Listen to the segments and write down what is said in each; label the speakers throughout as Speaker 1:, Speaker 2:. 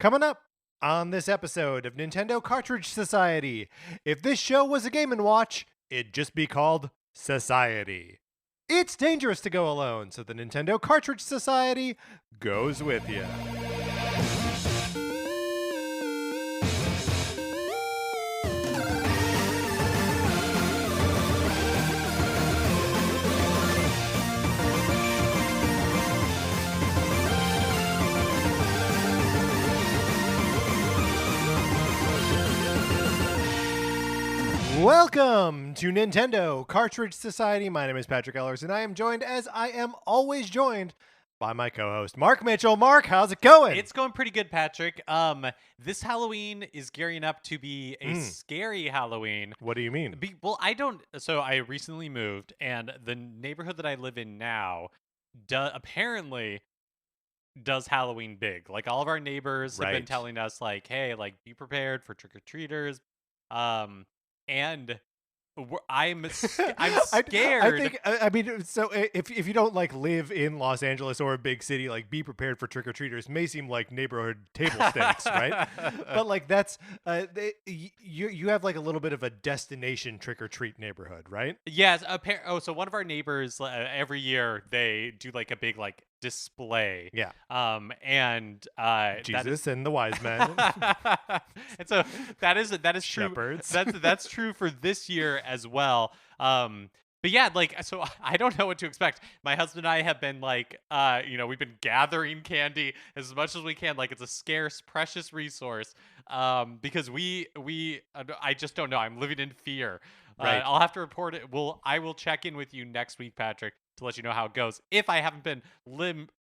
Speaker 1: Coming up on this episode of Nintendo Cartridge Society, if this show was a Game & Watch, it'd just be called Society. It's dangerous to go alone, so the Nintendo Cartridge Society goes with you. Welcome to Nintendo Cartridge Society. My name is Patrick Ellers, and I am joined, as I am always joined, by my co-host, Mark Mitchell. Mark, how's it going?
Speaker 2: It's going pretty good, Patrick. This Halloween is gearing up to be a scary Halloween.
Speaker 1: What do you mean?
Speaker 2: So I recently moved, and the neighborhood that I live in now apparently does Halloween big. Like, all of our neighbors have been telling us, like, hey, like, be prepared for trick-or-treaters. And I'm scared.
Speaker 1: I mean, so if you don't like live in Los Angeles or a big city, like be prepared for trick-or-treaters may seem like neighborhood table stakes, right? But like that's you have like a little bit of a destination trick-or-treat neighborhood, right?
Speaker 2: Yes. So one of our neighbors every year they do like a big like display.
Speaker 1: Yeah.
Speaker 2: And
Speaker 1: Jesus and the wise men.
Speaker 2: And so that is true.
Speaker 1: Shepherds.
Speaker 2: That's true for this year as well. But yeah, like, so I don't know what to expect. My husband and I have been like, we've been gathering candy as much as we can. Like, it's a scarce, precious resource. Because I just don't know. I'm living in fear.
Speaker 1: Right.
Speaker 2: I'll have to report it. I will check in with you next week, Patrick, to let you know how it goes. If I haven't been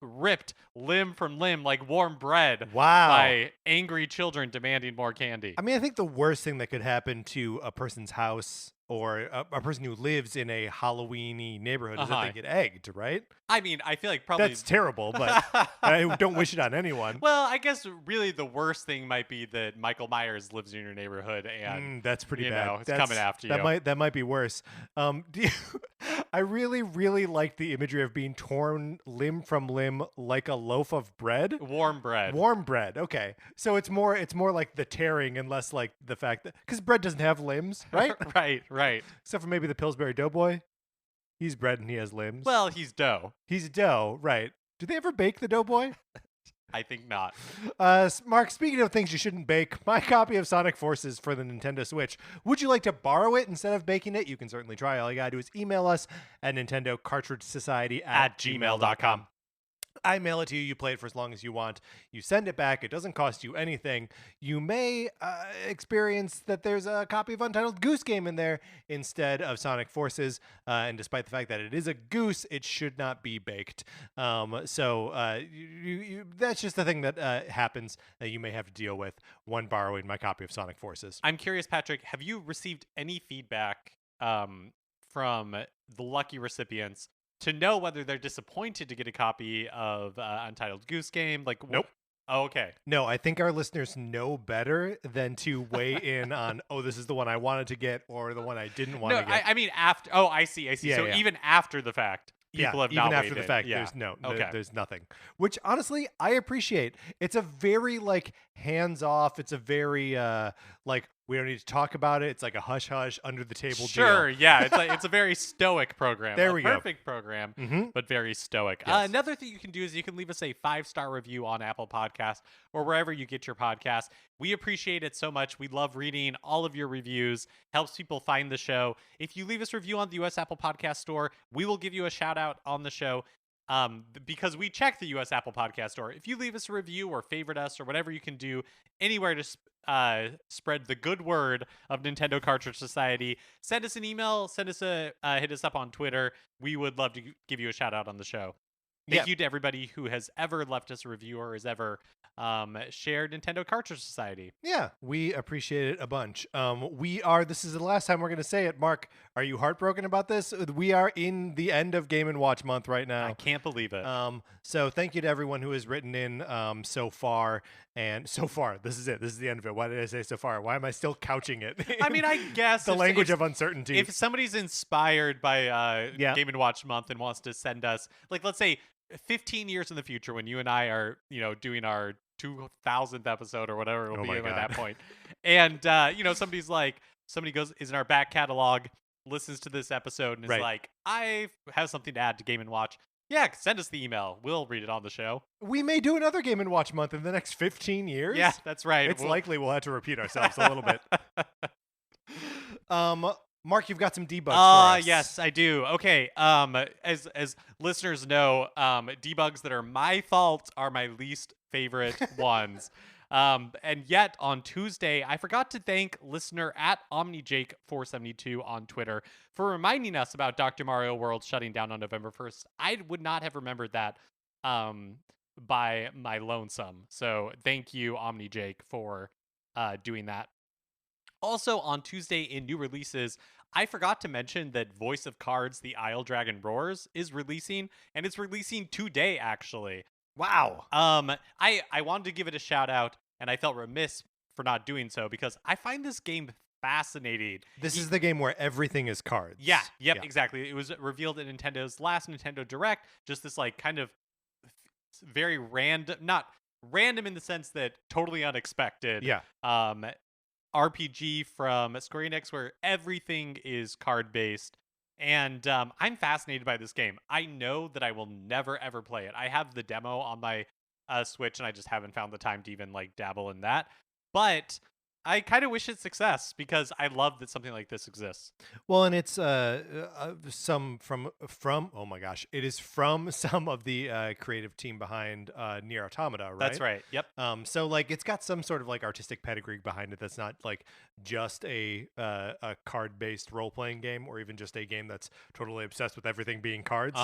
Speaker 2: ripped limb from limb like warm bread by angry children demanding more candy.
Speaker 1: I mean, I think the worst thing that could happen to a person's house or a person who lives in a Halloween-y neighborhood is that they get egged, right?
Speaker 2: I mean, I feel like probably...
Speaker 1: That's terrible, but I don't wish it on anyone.
Speaker 2: Well, I guess really the worst thing might be that Michael Myers lives in your neighborhood and...
Speaker 1: that's pretty bad.
Speaker 2: It's coming after you.
Speaker 1: That might be worse. I really, really like the imagery of being torn limb from limb like a loaf of bread.
Speaker 2: Warm bread.
Speaker 1: Warm bread. Okay. So it's more like the tearing and less like the fact that... Because bread doesn't have limbs, right?
Speaker 2: Right.
Speaker 1: Except for maybe the Pillsbury Doughboy. He's bread and he has limbs.
Speaker 2: Well, he's dough.
Speaker 1: He's dough, right. Do they ever bake the Doughboy?
Speaker 2: I think not.
Speaker 1: Mark, speaking of things you shouldn't bake, my copy of Sonic Forces for the Nintendo Switch. Would you like to borrow it instead of baking it? You can certainly try. All you gotta do is email us at nintendocartridgesociety@gmail.com. I mail it to you. You play it for as long as you want. You send it back. It doesn't cost you anything. You may experience that there's a copy of Untitled Goose Game in there instead of Sonic Forces. And despite the fact that it is a goose, it should not be baked. So that's just the thing that happens that you may have to deal with when borrowing my copy of Sonic Forces.
Speaker 2: I'm curious, Patrick, have you received any feedback from the lucky recipients to know whether they're disappointed to get a copy of Untitled Goose Game? Like,
Speaker 1: nope.
Speaker 2: Oh, okay.
Speaker 1: No, I think our listeners know better than to weigh in on, this is the one I wanted to get or the one I didn't want to get.
Speaker 2: I mean, after. Oh, I see.
Speaker 1: Yeah,
Speaker 2: so even after the fact, people have not
Speaker 1: even after
Speaker 2: weighed
Speaker 1: the fact,
Speaker 2: in.
Speaker 1: there's nothing. Which, honestly, I appreciate. It's a very, like, hands-off. It's a very, like, we don't need to talk about it. It's like a hush-hush, under-the-table deal.
Speaker 2: Sure, yeah. It's a very stoic program.
Speaker 1: There we go.
Speaker 2: Perfect program, but very stoic.
Speaker 1: Yes.
Speaker 2: Another thing you can do is you can leave us a 5-star review on Apple Podcasts or wherever you get your podcasts. We appreciate it so much. We love reading all of your reviews. Helps people find the show. If you leave us a review on the US Apple Podcast Store, we will give you a shout-out on the show. Because we check the US Apple Podcast Store. If you leave us a review or favorite us or whatever you can do anywhere to spread the good word of Nintendo Cartridge Society, send us an email, hit us up on Twitter. We would love to give you a shout out on the show. Thank you to everybody who has ever left us a review or has ever shared Nintendo Cartridge Society.
Speaker 1: Yeah, we appreciate it a bunch. This is the last time we're going to say it. Mark, are you heartbroken about this? We are in the end of Game & Watch month right now.
Speaker 2: I can't believe it.
Speaker 1: So thank you to everyone who has written in so far. And so far, this is it. This is the end of it. Why did I say so far? Why am I still couching it?
Speaker 2: I mean, I guess
Speaker 1: the language of uncertainty.
Speaker 2: If somebody's inspired by Game & Watch month and wants to send us, like, let's say 15 years in the future when you and I are, doing our 2000th episode or whatever it'll
Speaker 1: Oh
Speaker 2: be
Speaker 1: my
Speaker 2: at
Speaker 1: God.
Speaker 2: that point. And, somebody goes, is in our back catalog, listens to this episode and is
Speaker 1: Right.
Speaker 2: like, I have something to add to Game and Watch. Yeah, send us the email. We'll read it on the show.
Speaker 1: We may do another Game and Watch month in the next 15
Speaker 2: Yeah,
Speaker 1: years.
Speaker 2: that's right.
Speaker 1: It's likely we'll have to repeat ourselves a little bit. Mark, you've got some debugs for us.
Speaker 2: Yes, I do. Okay. As listeners know, debugs that are my fault are my least favorite ones. And yet on Tuesday, I forgot to thank listener at OmniJake472 on Twitter for reminding us about Dr. Mario World shutting down on November 1st. I would not have remembered that by my lonesome. So thank you, OmniJake, for doing that. Also on Tuesday in new releases, I forgot to mention that Voice of Cards, The Isle Dragon Roars is releasing, and it's releasing today actually.
Speaker 1: Wow.
Speaker 2: I wanted to give it a shout out, and I felt remiss for not doing so because I find this game fascinating.
Speaker 1: This is the game where everything is cards.
Speaker 2: Yeah, exactly. It was revealed at Nintendo's last Nintendo Direct, just this like kind of very random, not random in the sense that totally unexpected.
Speaker 1: Yeah.
Speaker 2: RPG from Square Enix where everything is card based. And I'm fascinated by this game. I know that I will never ever play it. I have the demo on my Switch, and I just haven't found the time to even like dabble in that. But I kind of wish it success because I love that something like this exists.
Speaker 1: Well, and it's some from oh my gosh, it is from some of the creative team behind Nier Automata, right?
Speaker 2: That's right. Yep.
Speaker 1: So like it's got some sort of like artistic pedigree behind it. That's not like just a card based role playing game, or even just a game that's totally obsessed with everything being cards.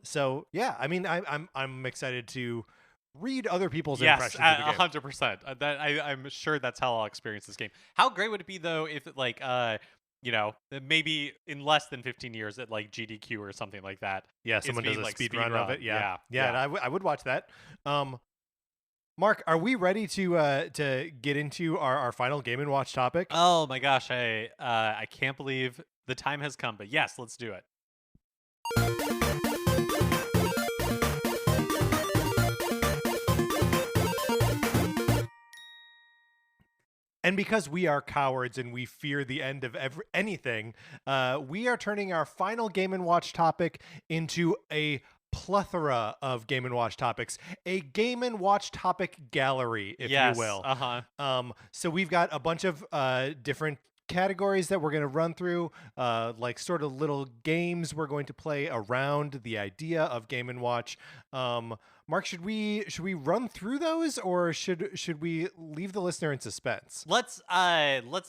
Speaker 1: So yeah, I mean, I'm excited to read other people's impressions of the game.
Speaker 2: 100%. I'm sure that's how I'll experience this game. How great would it be though if like maybe in less than 15 years at like GDQ or something like that.
Speaker 1: Yeah, someone does a speed run of it. Yeah. And I would watch that. Mark, are we ready to get into our final Game and Watch topic?
Speaker 2: Oh my gosh, I can't believe the time has come. But yes, let's do it.
Speaker 1: And because we are cowards and we fear the end of anything, we are turning our final Game and Watch topic into a plethora of Game and Watch topics, a Game and Watch topic gallery, if you will. So we've got a bunch of different categories that we're going to run through, like sort of little games we're going to play around the idea of Game and Watch. Mark, should we run through those, or should we leave the listener in suspense?
Speaker 2: Let's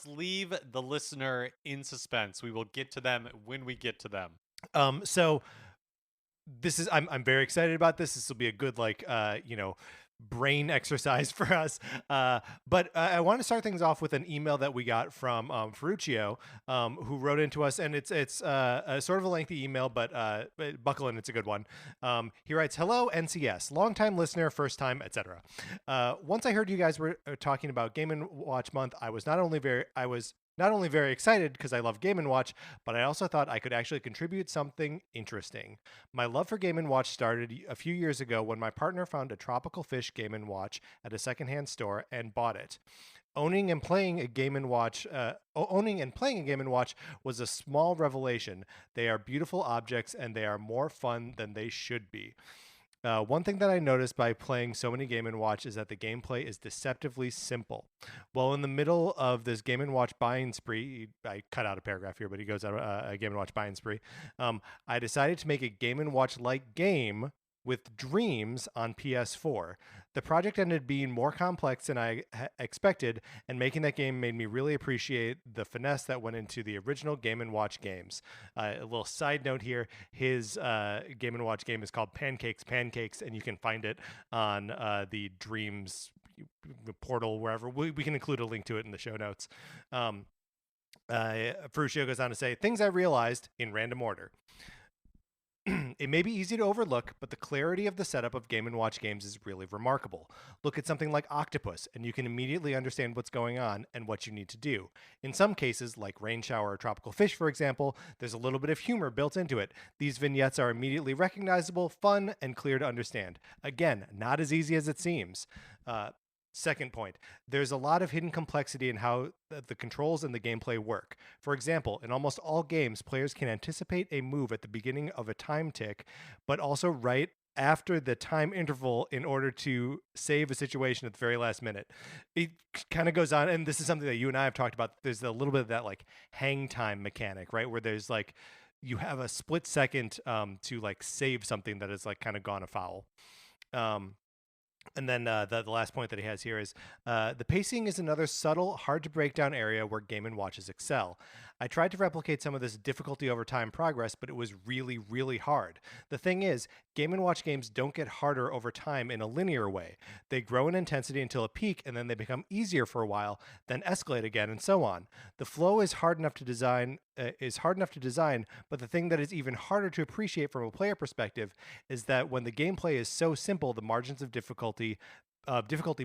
Speaker 2: leave the listener in suspense. We will get to them when we get to them.
Speaker 1: So this is I'm very excited about this. This will be a good brain exercise for us. But I want to start things off with an email that we got from Ferruccio, who wrote into us, and it's a sort of a lengthy email, but buckle in, it's a good one. He writes, "Hello, NCS, longtime listener, first time, etc. Once I heard you guys were talking about Game and Watch Month, I was not only very excited because I love Game & Watch, but I also thought I could actually contribute something interesting. My love for Game & Watch started a few years ago when my partner found a tropical fish Game & Watch at a secondhand store and bought it. Owning and playing a Game & Watch was a small revelation. They are beautiful objects and they are more fun than they should be. One thing that I noticed by playing so many Game & Watch is that the gameplay is deceptively simple. While in the middle of this Game & Watch buying spree, I cut out a paragraph here, but he goes out a Game & Watch buying spree, I decided to make a Game & Watch-like game with Dreams on PS4. The project ended up being more complex than I expected, and making that game made me really appreciate the finesse that went into the original Game & Watch games. A little side note here, his Game & Watch game is called Pancakes, and you can find it on the Dreams portal, wherever. We can include a link to it in the show notes. Ferruccio goes on to say, things I realized in random order. It may be easy to overlook, but the clarity of the setup of Game & Watch games is really remarkable. Look at something like Octopus, and you can immediately understand what's going on and what you need to do. In some cases, like Rain Shower or Tropical Fish, for example, there's a little bit of humor built into it. These vignettes are immediately recognizable, fun, and clear to understand. Again, not as easy as it seems. Second point, there's a lot of hidden complexity in how the controls and the gameplay work. For example, in almost all games, players can anticipate a move at the beginning of a time tick, but also right after the time interval in order to save a situation at the very last minute. It kind of goes on, and this is something that you and I have talked about. There's a little bit of that like hang time mechanic, right? Where there's like you have a split second to like save something that has like kind of gone afoul. And then the last point that he has here is the pacing is another subtle, hard to break down area where Game & Watches excel. I tried to replicate some of this difficulty over time progress, but it was really, really hard. The thing is, Game & Watch games don't get harder over time in a linear way. They grow in intensity until a peak, and then they become easier for a while, then escalate again, and so on. The flow is hard enough to design, but the thing that is even harder to appreciate from a player perspective is that when the gameplay is so simple, the margins of difficulty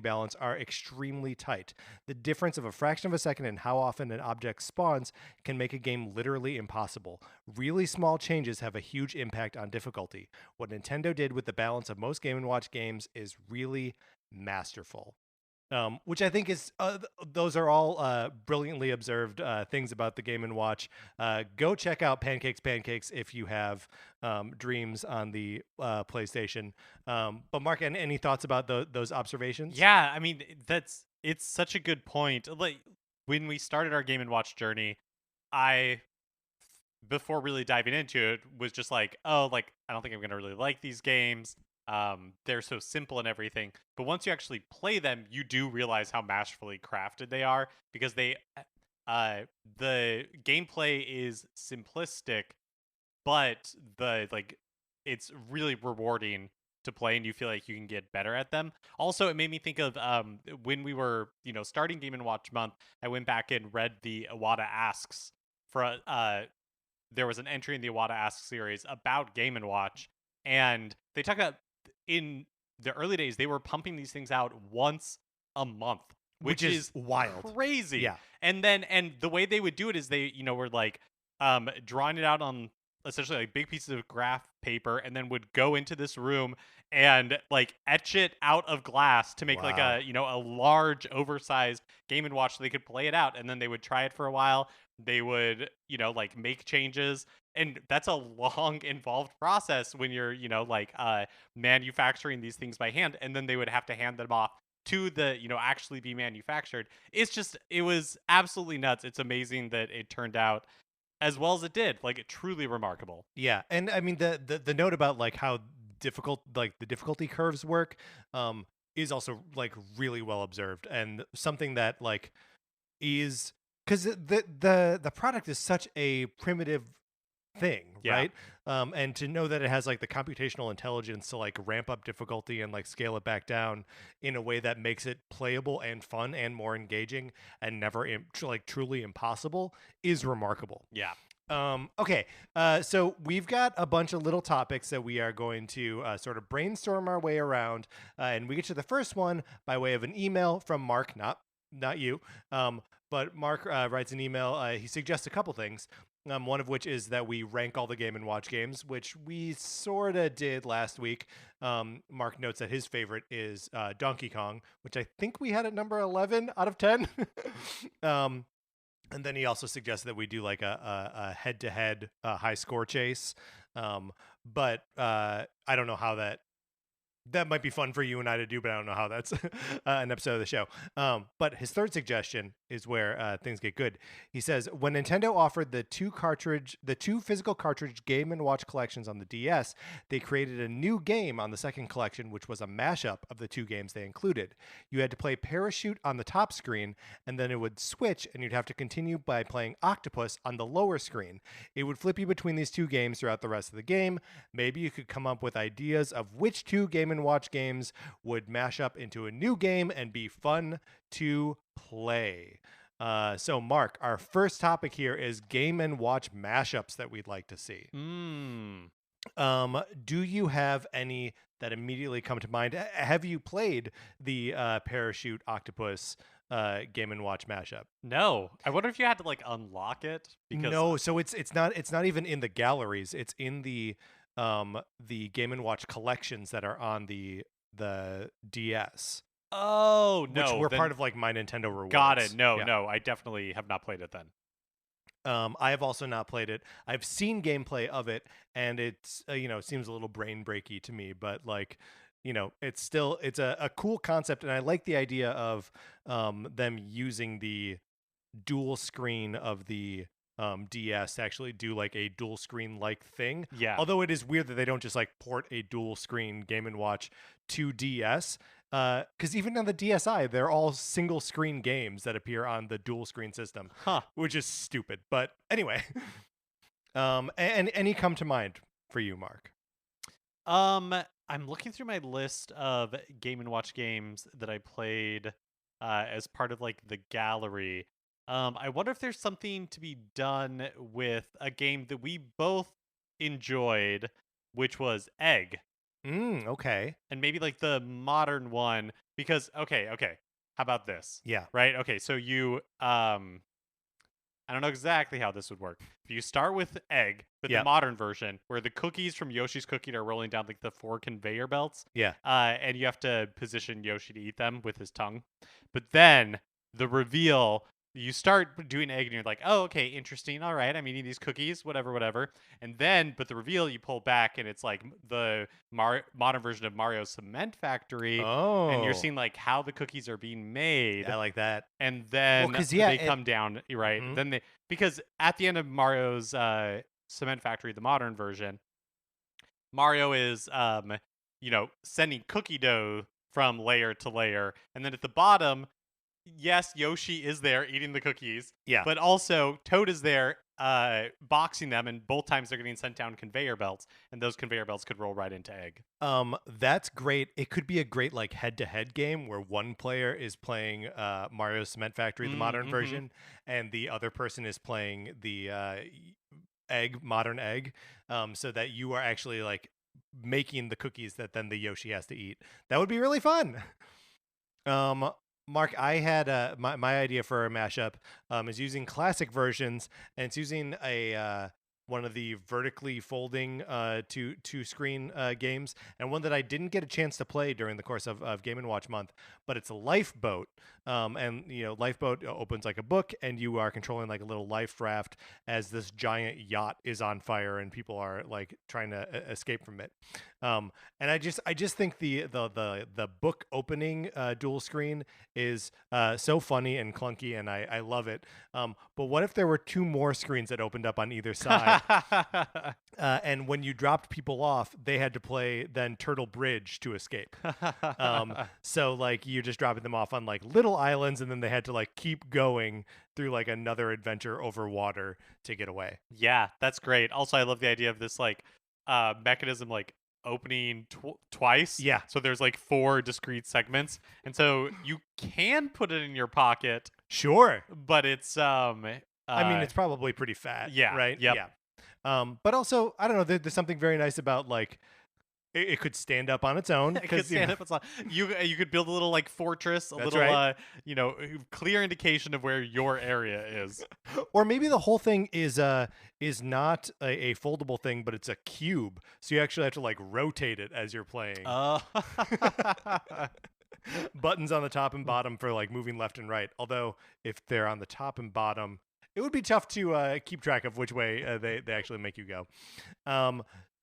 Speaker 1: balance are extremely tight. The difference of a fraction of a second in how often an object spawns can make a game literally impossible. Really small changes have a huge impact on difficulty. What Nintendo did with the balance of most Game & Watch games is really masterful. Which I think is, those are all brilliantly observed things about the Game & Watch. Go check out Pancakes if you have Dreams on the PlayStation. But Mark, any thoughts about those observations?
Speaker 2: Yeah, I mean it's such a good point. Like when we started our Game and Watch journey, I before really diving into it was just like, oh, like I don't think I'm gonna really like these games. They're so simple and everything. But once you actually play them, you do realize how masterfully crafted they are because the gameplay is simplistic, but the like it's really rewarding to play and you feel like you can get better at them. Also, it made me think of when we were, starting Game and Watch month, I went back and read the Iwata Asks for there was an entry in the Iwata Asks series about Game and Watch, and they talk about in the early days they were pumping these things out once a month,
Speaker 1: Which is wild.
Speaker 2: crazy.
Speaker 1: Yeah.
Speaker 2: And the way they would do it is they, were like drawing it out on essentially like big pieces of graph paper and then would go into this room and like etch it out of glass to make like
Speaker 1: Wow.
Speaker 2: a large oversized Game and Watch so they could play it out, and then they would try it for a while. They would like make changes, and that's a long involved process when you're like manufacturing these things by hand, and then they would have to hand them off to the actually be manufactured. It was absolutely nuts. It's amazing that it turned out as well as it did. Like, it truly remarkable.
Speaker 1: Yeah, and I mean the note about like how difficult like the difficulty curves work is also like really well observed, and something that like is because the product is such a primitive thing,
Speaker 2: Yeah.
Speaker 1: right? And to know that it has like the computational intelligence to like ramp up difficulty and like scale it back down in a way that makes it playable and fun and more engaging and never like truly impossible is remarkable.
Speaker 2: Yeah.
Speaker 1: Okay, so we've got a bunch of little topics that we are going to sort of brainstorm our way around, and we get to the first one by way of an email from Mark, not you, but Mark writes an email. He suggests a couple things. One of which is that we rank all the Game and Watch games, which we sort of did last week. Mark notes that his favorite is Donkey Kong, which I think we had at number 11 out of 10. And then he also suggests that we do like a head-to-head high score chase. But I don't know how that might be fun for you and I to do, but I don't know how that's an episode of the show. But his third suggestion is where things get good. He says, when Nintendo offered the two physical cartridge Game and Watch collections on the DS, they created a new game on the second collection, which was a mashup of the two games they included. You had to play Parachute on the top screen, and then it would switch, and you'd have to continue by playing Octopus on the lower screen. It would flip you between these two games throughout the rest of the game. Maybe you could come up with ideas of which two Game and Watch games would mash up into a new game and be fun to play. So Mark, our first topic here is Game and Watch mashups that we'd like to see. Do you have any that immediately come to mind? Have you played the Parachute Octopus Game and Watch mashup?
Speaker 2: No. I wonder if you had to like unlock it because
Speaker 1: No, so it's not even in the galleries. It's in the Game and Watch collections that are on the DS,
Speaker 2: oh
Speaker 1: which
Speaker 2: no,
Speaker 1: were
Speaker 2: then
Speaker 1: part of like my Nintendo rewards.
Speaker 2: got it. No,
Speaker 1: Yeah.
Speaker 2: no, I definitely have not played it then.
Speaker 1: I have also not played it. I've seen gameplay of it, and it's seems a little brain breaky to me, but like it's a cool concept, and I like the idea of them using the dual screen of the DS to actually do like a dual screen like thing.
Speaker 2: Yeah.
Speaker 1: Although it is weird that they don't just like port a dual screen Game and Watch to DS. Because even on the DSi, they're all single screen games that appear on the dual screen system,
Speaker 2: Huh.
Speaker 1: which is stupid. But anyway, and any come to mind for you, Mark?
Speaker 2: I'm looking through my list of Game and Watch games that I played as part of like the gallery. I wonder if there's something to be done with a game that we both enjoyed, which was Egg,
Speaker 1: Okay.
Speaker 2: and maybe like the modern one. Because okay, how about this?
Speaker 1: Yeah.
Speaker 2: Right? Okay, so you I don't know exactly how this would work. But you start with Egg, but
Speaker 1: Yeah.
Speaker 2: the modern version, where the cookies from Yoshi's Cookie are rolling down like the 4 conveyor belts.
Speaker 1: Yeah.
Speaker 2: And you have to position Yoshi to eat them with his tongue. But then the reveal, you start doing Egg and you're like, oh, okay, interesting. All right, I'm eating these cookies, whatever, whatever. And then, but the reveal, you pull back and it's like the modern version of Mario's Cement Factory.
Speaker 1: Oh.
Speaker 2: And you're seeing like how the cookies are being made.
Speaker 1: I like that.
Speaker 2: And then
Speaker 1: 'cause,
Speaker 2: they come down, right?
Speaker 1: Mhm.
Speaker 2: Then because at the end of Mario's Cement Factory, the modern version, Mario is sending cookie dough from layer to layer, and then at the bottom, yes, Yoshi is there eating the cookies,
Speaker 1: Yeah.
Speaker 2: but also Toad is there boxing them, and both times they're getting sent down conveyor belts, and those conveyor belts could roll right into Egg.
Speaker 1: That's great. It could be a great like head-to-head game where one player is playing Mario's Cement Factory, the modern version, and the other person is playing the modern Egg, so that you are actually like making the cookies that then the Yoshi has to eat. That would be really fun. Mark, I had my idea for a mashup is using classic versions, and it's using a one of the vertically folding two screen games, and one that I didn't get a chance to play during the course of Game and Watch month. But it's a Lifeboat, and Lifeboat opens like a book, and you are controlling like a little life raft as this giant yacht is on fire, and people are like trying to escape from it. And I just think the book opening dual screen is so funny and clunky, and I love it. But what if there were two more screens that opened up on either side? And when you dropped people off, they had to play then Turtle Bridge to escape. So like you're just dropping them off on like little islands, and then they had to like keep going through like another adventure over water to get away.
Speaker 2: Yeah, that's great. Also, I love the idea of this like mechanism like opening twice.
Speaker 1: Yeah.
Speaker 2: So there's like 4 discrete segments, and so you can put it in your pocket,
Speaker 1: Sure.
Speaker 2: but it's
Speaker 1: I mean, it's probably pretty fat.
Speaker 2: yeah,
Speaker 1: Right.
Speaker 2: yep.
Speaker 1: Yeah. But also, I don't know. There's something very nice about like it could stand up on its own.
Speaker 2: It could stand up. It's like, you could build a little like fortress, a
Speaker 1: That's
Speaker 2: little
Speaker 1: right.
Speaker 2: clear indication of where your area is.
Speaker 1: Or maybe the whole thing is not a foldable thing, but it's a cube. So you actually have to like rotate it as you're playing. Buttons on the top and bottom for like moving left and right. Although if they're on the top and bottom, it would be tough to keep track of which way they actually make you go.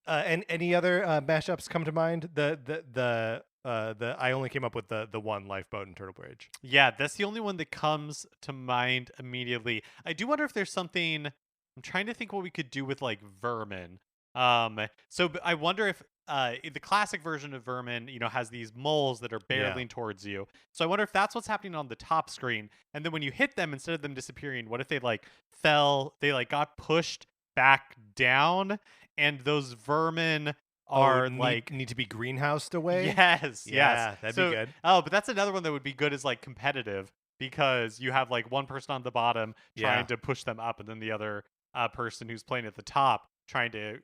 Speaker 1: And any other mashups come to mind? The I only came up with the one Lifeboat and Turtle Bridge.
Speaker 2: Yeah, that's the only one that comes to mind immediately. I do wonder if there's something. I'm trying to think what we could do with like Vermin. I wonder if the classic version of Vermin, has these moles that are barreling towards you. So I wonder if that's what's happening on the top screen. And then when you hit them, instead of them disappearing, what if they like fell? They like got pushed back down, and those vermin are
Speaker 1: need to be greenhoused away.
Speaker 2: yes,
Speaker 1: Yeah,
Speaker 2: yes,
Speaker 1: that'd
Speaker 2: So-
Speaker 1: be good.
Speaker 2: Oh, but that's another one that would be good is like competitive, because you have like one person on the bottom trying
Speaker 1: Yeah.
Speaker 2: to push them up, and then the other person who's playing at the top trying to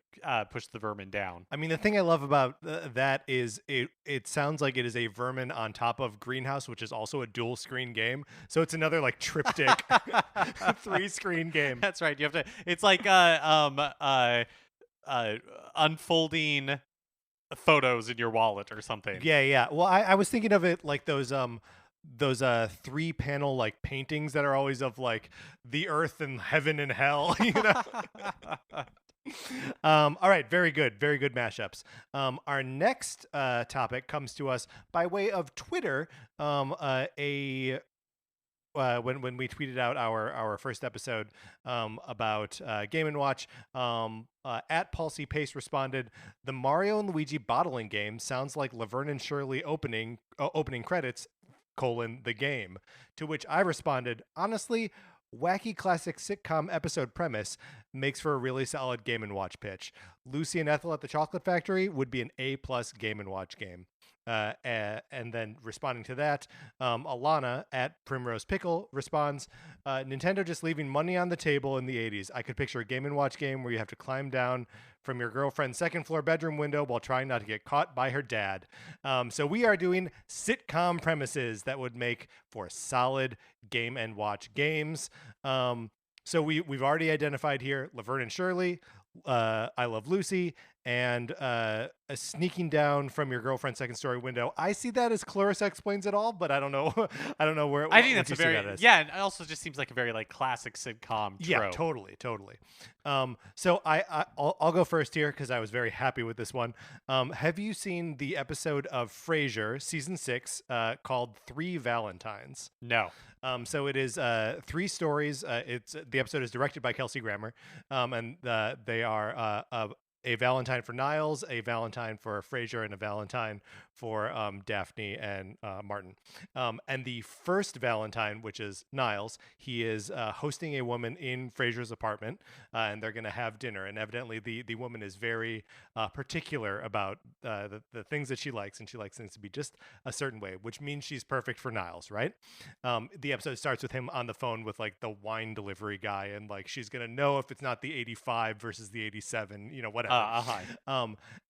Speaker 2: push the vermin down.
Speaker 1: I mean, the thing I love about that is it sounds like it is a vermin on top of Greenhouse, which is also a dual screen game. So it's another like triptych 3-screen game.
Speaker 2: That's right. You have to. It's like unfolding photos in your wallet or something.
Speaker 1: Yeah. Well, I was thinking of it like those 3-panel like paintings that are always of like the earth and heaven and hell, you know. All right, very good mashups. Our next topic comes to us by way of Twitter. When we tweeted out our first episode about Game and Watch, at Palsy Pace responded, "The Mario and Luigi bottling game sounds like Laverne and Shirley opening credits, the game." To which I responded, honestly, wacky classic sitcom episode premise makes for a really solid Game and Watch pitch. Lucy and Ethel at the Chocolate Factory would be an A+ Game and Watch game. And then responding to that, Alana at Primrose Pickle responds, Nintendo just leaving money on the table in the 80s. I could picture a Game & Watch game where you have to climb down from your girlfriend's second floor bedroom window while trying not to get caught by her dad. So we are doing sitcom premises that would make for solid Game & Watch games. So we've already identified here Laverne and Shirley, I Love Lucy, and sneaking down from your girlfriend's second story window. I see that as Clarissa Explains It All, but I don't know. I don't know where.
Speaker 2: I think that's a very and it also just seems like a very like classic sitcom trope.
Speaker 1: Yeah, totally. So I'll go first here because I was very happy with this one. Have you seen the episode of Frasier season 6 called 3 Valentines?
Speaker 2: No.
Speaker 1: So it is 3 stories. The episode is directed by Kelsey Grammer, and they are a Valentine for Niles, a Valentine for Frasier, and a Valentine for Daphne and Martin. And the first Valentine, which is Niles, he is hosting a woman in Frasier's apartment, and they're going to have dinner. And evidently the woman is very particular about the things that she likes, and she likes things to be just a certain way, which means she's perfect for Niles, right? The episode starts with him on the phone with like the wine delivery guy, and like she's going to know if it's not the 85 versus the 87, whatever.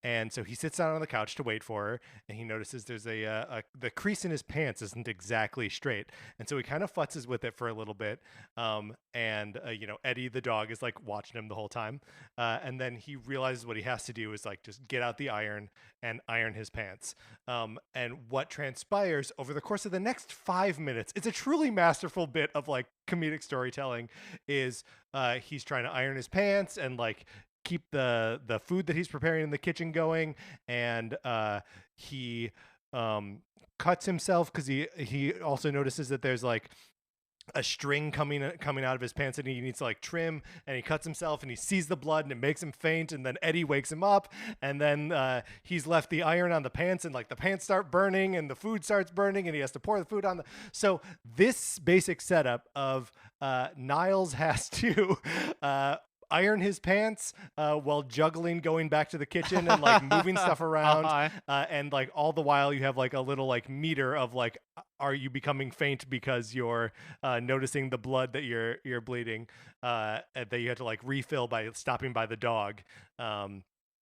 Speaker 1: And so he sits down on the couch to wait for her, and he notices there's the crease in his pants isn't exactly straight, and so he kind of futzes with it for a little bit. And Eddie the dog is like watching him the whole time, and then he realizes what he has to do is like just get out the iron and iron his pants. And what transpires over the course of the next 5 minutes, it's a truly masterful bit of like comedic storytelling, is he's trying to iron his pants and like keep the food that he's preparing in the kitchen going, and he cuts himself because he also notices that there's like a string coming out of his pants and he needs to like trim, and he cuts himself and he sees the blood and it makes him faint, and then Eddie wakes him up, and then he's left the iron on the pants, and like the pants start burning and the food starts burning and he has to pour the food on so this basic setup of Niles has to iron his pants while juggling going back to the kitchen and like moving stuff around, and like all the while you have like a little like meter of like, are you becoming faint because you're noticing the blood that you're bleeding, that you have to like refill by stopping by the dog.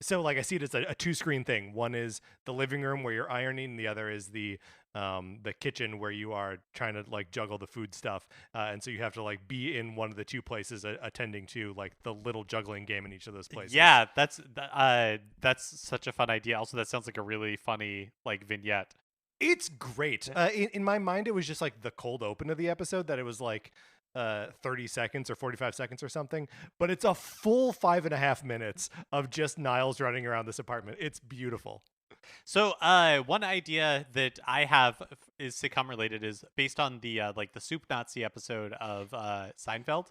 Speaker 1: So like I see it as a 2-screen thing. One is the living room where you're ironing, and the other is the kitchen where you are trying to like juggle the food stuff, and so you have to like be in one of the 2 places attending to like the little juggling game in each of those places.
Speaker 2: Yeah, that's such a fun idea. Also, that sounds like a really funny like vignette.
Speaker 1: It's great. In my mind, it was just like the cold open of the episode, that it was like 30 seconds or 45 seconds or something, but it's a full 5.5 minutes of just Niles running around this apartment. It's beautiful.
Speaker 2: So one idea that I have is sitcom related, is based on the like the Soup Nazi episode of Seinfeld.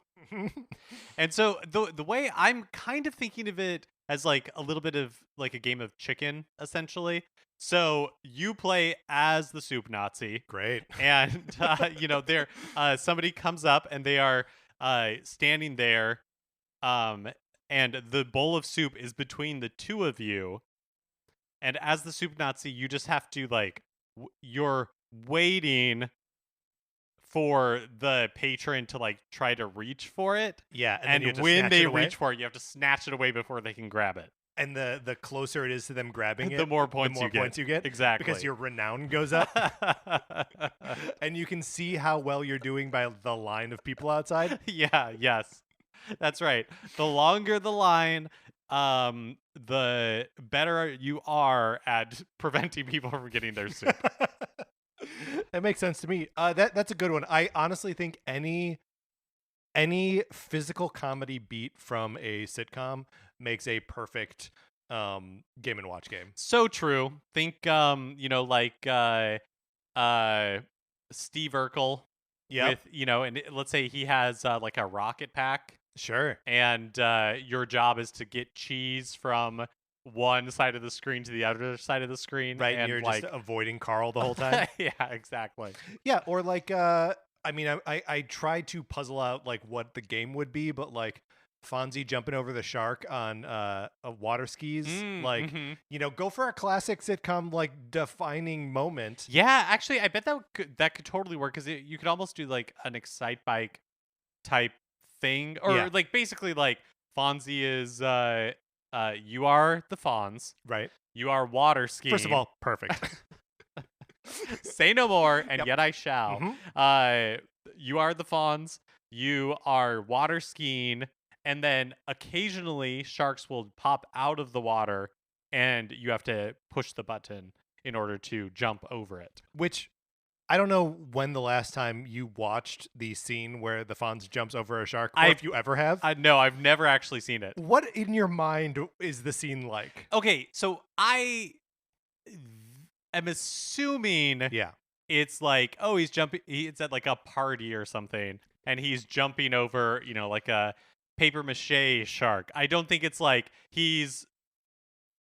Speaker 2: And so the way I'm kind of thinking of it as like a little bit of like a game of chicken, essentially. So you play as the Soup Nazi.
Speaker 1: Great.
Speaker 2: And there somebody comes up and they are standing there, and the bowl of soup is between the 2 of you. And as the Soup Nazi, you just have to like you're waiting for the patron to like try to reach for it.
Speaker 1: Yeah, and then
Speaker 2: And
Speaker 1: you have to
Speaker 2: when
Speaker 1: snatch
Speaker 2: they
Speaker 1: it away.
Speaker 2: reach for it, you have to snatch it away before they can grab it.
Speaker 1: And the closer it is to them grabbing it,
Speaker 2: The more points you get.
Speaker 1: points you get.
Speaker 2: Exactly.
Speaker 1: Because your renown goes up. And you can see how well you're doing by the line of people outside.
Speaker 2: Yeah, yes. That's right. The longer the line, the better you are at preventing people from getting their soup.
Speaker 1: That makes sense to me. That's a good one. I honestly think any physical comedy beat from a sitcom makes a perfect Game and Watch game.
Speaker 2: So true. Think like Steve Urkel
Speaker 1: Yeah.
Speaker 2: with, and let's say he has like a rocket pack,
Speaker 1: Sure.
Speaker 2: and your job is to get cheese from one side of the screen to the other side of the screen.
Speaker 1: Right, and
Speaker 2: and
Speaker 1: you're
Speaker 2: like
Speaker 1: just avoiding Carl the whole time.
Speaker 2: yeah, exactly.
Speaker 1: Yeah, or like I mean I tried to puzzle out like what the game would be, but like Fonzie jumping over the shark on a water skis, like go for a classic sitcom like defining moment.
Speaker 2: Yeah, actually, I bet that could totally work, because you could almost do like an Excite Bike type thing, or
Speaker 1: Yeah.
Speaker 2: like basically like Fonzie is you are the Fonz,
Speaker 1: Right.
Speaker 2: you are water skiing.
Speaker 1: First of all, perfect.
Speaker 2: Say no more, and
Speaker 1: Yep.
Speaker 2: yet I shall. You are the Fonz, you are water skiing, and then occasionally sharks will pop out of the water, and you have to push the button in order to jump over it.
Speaker 1: Which I don't know when the last time you watched the scene where the Fonz jumps over a shark, or if you ever have.
Speaker 2: No, I've never actually seen it.
Speaker 1: What in your mind is the scene like?
Speaker 2: Okay, so I am assuming
Speaker 1: Yeah.
Speaker 2: it's like, oh, he's jumping. It's at like a party or something, and he's jumping over, like a paper mache shark. I don't think it's like he's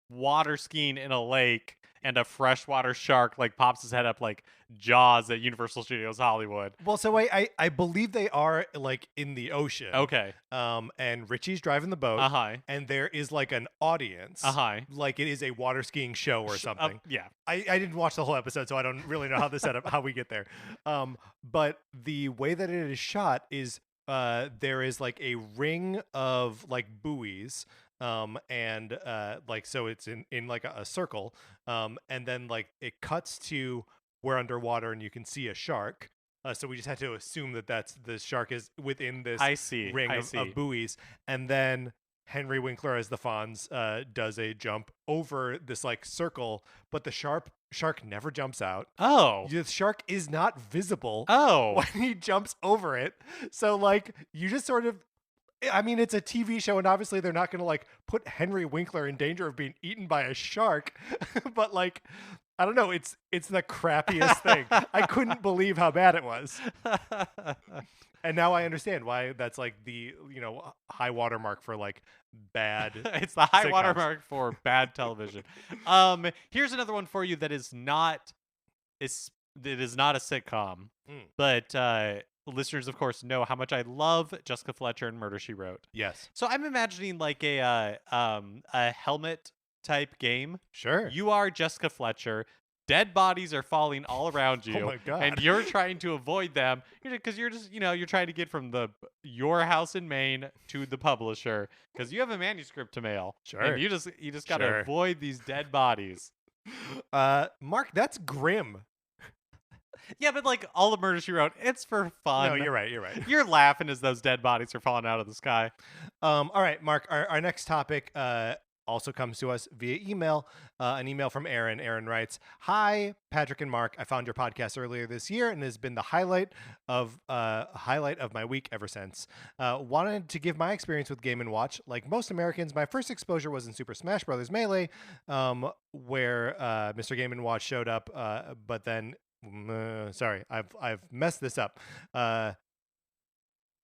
Speaker 2: water skiing in a lake and a freshwater shark like pops his head up like Jaws at Universal Studios Hollywood.
Speaker 1: Well, so I believe they are like in the ocean.
Speaker 2: Okay.
Speaker 1: And Richie's driving the boat. And there is like an audience. Like it is a water skiing show or something.
Speaker 2: Yeah.
Speaker 1: I didn't watch the whole episode, so I don't really know how the setup, how we get there. But the way that it is shot is there is like a ring of like buoys. And like so it's in like a circle, and then like it cuts to we're underwater and you can see a shark, so we just had to assume that the shark is within this ring of buoys, and then Henry Winkler as the Fonz does a jump over this like circle, but the shark never jumps out. The shark is not visible when he jumps over it, so like you just sort of, I mean, it's a TV show, and obviously they're not going to like put Henry Winkler in danger of being eaten by a shark. But like, I don't know. It's the crappiest thing. I couldn't believe how bad it was. And now I understand why that's like the high watermark for like bad.
Speaker 2: It's the high
Speaker 1: sitcoms.
Speaker 2: watermark for bad television. Here's another one for you that is not a sitcom, but listeners, of course, know how much I love Jessica Fletcher and Murder, She Wrote.
Speaker 1: Yes.
Speaker 2: So I'm imagining like a helmet type game.
Speaker 1: Sure.
Speaker 2: You are Jessica Fletcher. Dead bodies are falling all around you.
Speaker 1: Oh my God.
Speaker 2: And you're trying to avoid them because you're just, you're trying to get from your house in Maine to the publisher because you have a manuscript to mail.
Speaker 1: Sure.
Speaker 2: And you just got to avoid these dead bodies.
Speaker 1: Mark, that's grim.
Speaker 2: Yeah, but like all the Murder, She Wrote, it's for fun.
Speaker 1: No, you're right.
Speaker 2: You're laughing as those dead bodies are falling out of the sky.
Speaker 1: All right, Mark, our next topic also comes to us via email. An email from Aaron. Aaron writes, "Hi, Patrick and Mark. I found your podcast earlier this year and has been the highlight of my week ever since. Wanted to give my experience with Game & Watch. Like most Americans, my first exposure was in Super Smash Bros. Melee, where Mr. Game & Watch showed up, but then sorry, I've messed this up.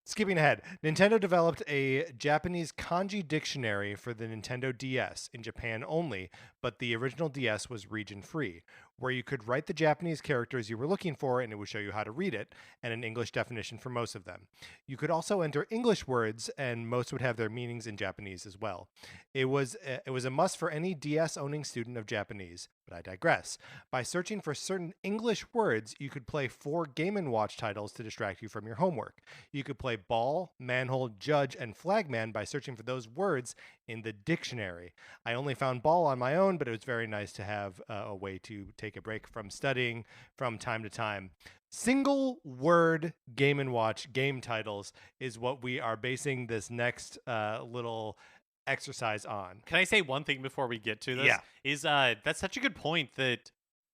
Speaker 1: Skipping ahead, Nintendo developed a Japanese kanji dictionary for the Nintendo DS in Japan only, but the original DS was region-free, where you could write the Japanese characters you were looking for and it would show you how to read it, and an English definition for most of them. You could also enter English words, and most would have their meanings in Japanese as well. It was a must for any DS-owning student of Japanese. But I digress. By searching for certain English words, you could play 4 Game & Watch titles to distract you from your homework. You could play ball, manhole, judge, and flagman by searching for those words in the dictionary. I only found ball on my own, but it was very nice to have a way to take a break from studying from time to time. Single word Game & Watch game titles is what we are basing this next little exercise on.
Speaker 2: Can I say one thing before we get to this?
Speaker 1: Yeah.
Speaker 2: Is that's such a good point that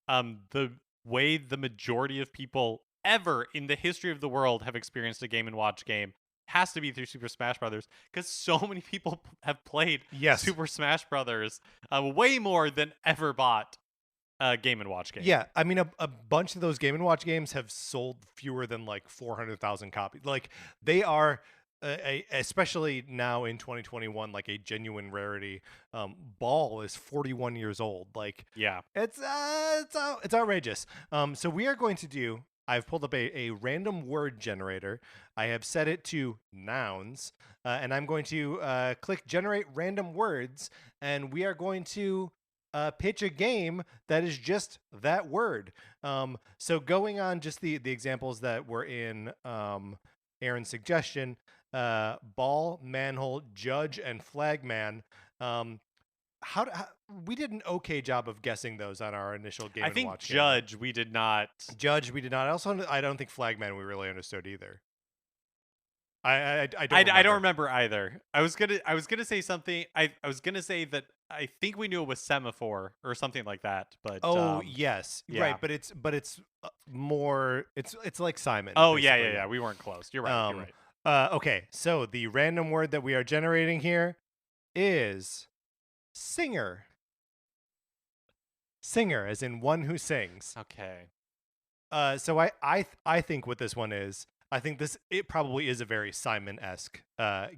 Speaker 2: the way the majority of people ever in the history of the world have experienced a Game & Watch game has to be through Super Smash Brothers, because so many people have played
Speaker 1: Yes.
Speaker 2: Super Smash Brothers way more than ever bought a Game & Watch game.
Speaker 1: Yeah, I mean, a bunch of those Game & Watch games have sold fewer than like 400,000 copies. Like, they are, especially now in 2021, like a genuine rarity. Ball is 41 years old. Like,
Speaker 2: Yeah.
Speaker 1: it's outrageous. So we are going to do. I've pulled up a random word generator. I have set it to nouns, and I'm going to click generate random words, and we are going to pitch a game that is just that word. So going on just the examples that were in Aaron's suggestion, ball, manhole, judge, and flagman. How we did an okay job of guessing those on our initial Game
Speaker 2: I
Speaker 1: &
Speaker 2: think
Speaker 1: Watch
Speaker 2: Judge we did not.
Speaker 1: Judge, we did not. I don't think flagman we really understood either. I
Speaker 2: don't remember either. I was gonna say something. I was gonna say that I think we knew it was semaphore or something like that. But
Speaker 1: yes,
Speaker 2: yeah.
Speaker 1: right. But it's more. It's like Simon.
Speaker 2: Oh
Speaker 1: basically.
Speaker 2: yeah. We weren't close. You're right. You're right.
Speaker 1: Okay, so the random word that we are generating here is singer. Singer, as in one who sings.
Speaker 2: Okay.
Speaker 1: So I think what this one is, I think it probably is a very Simon-esque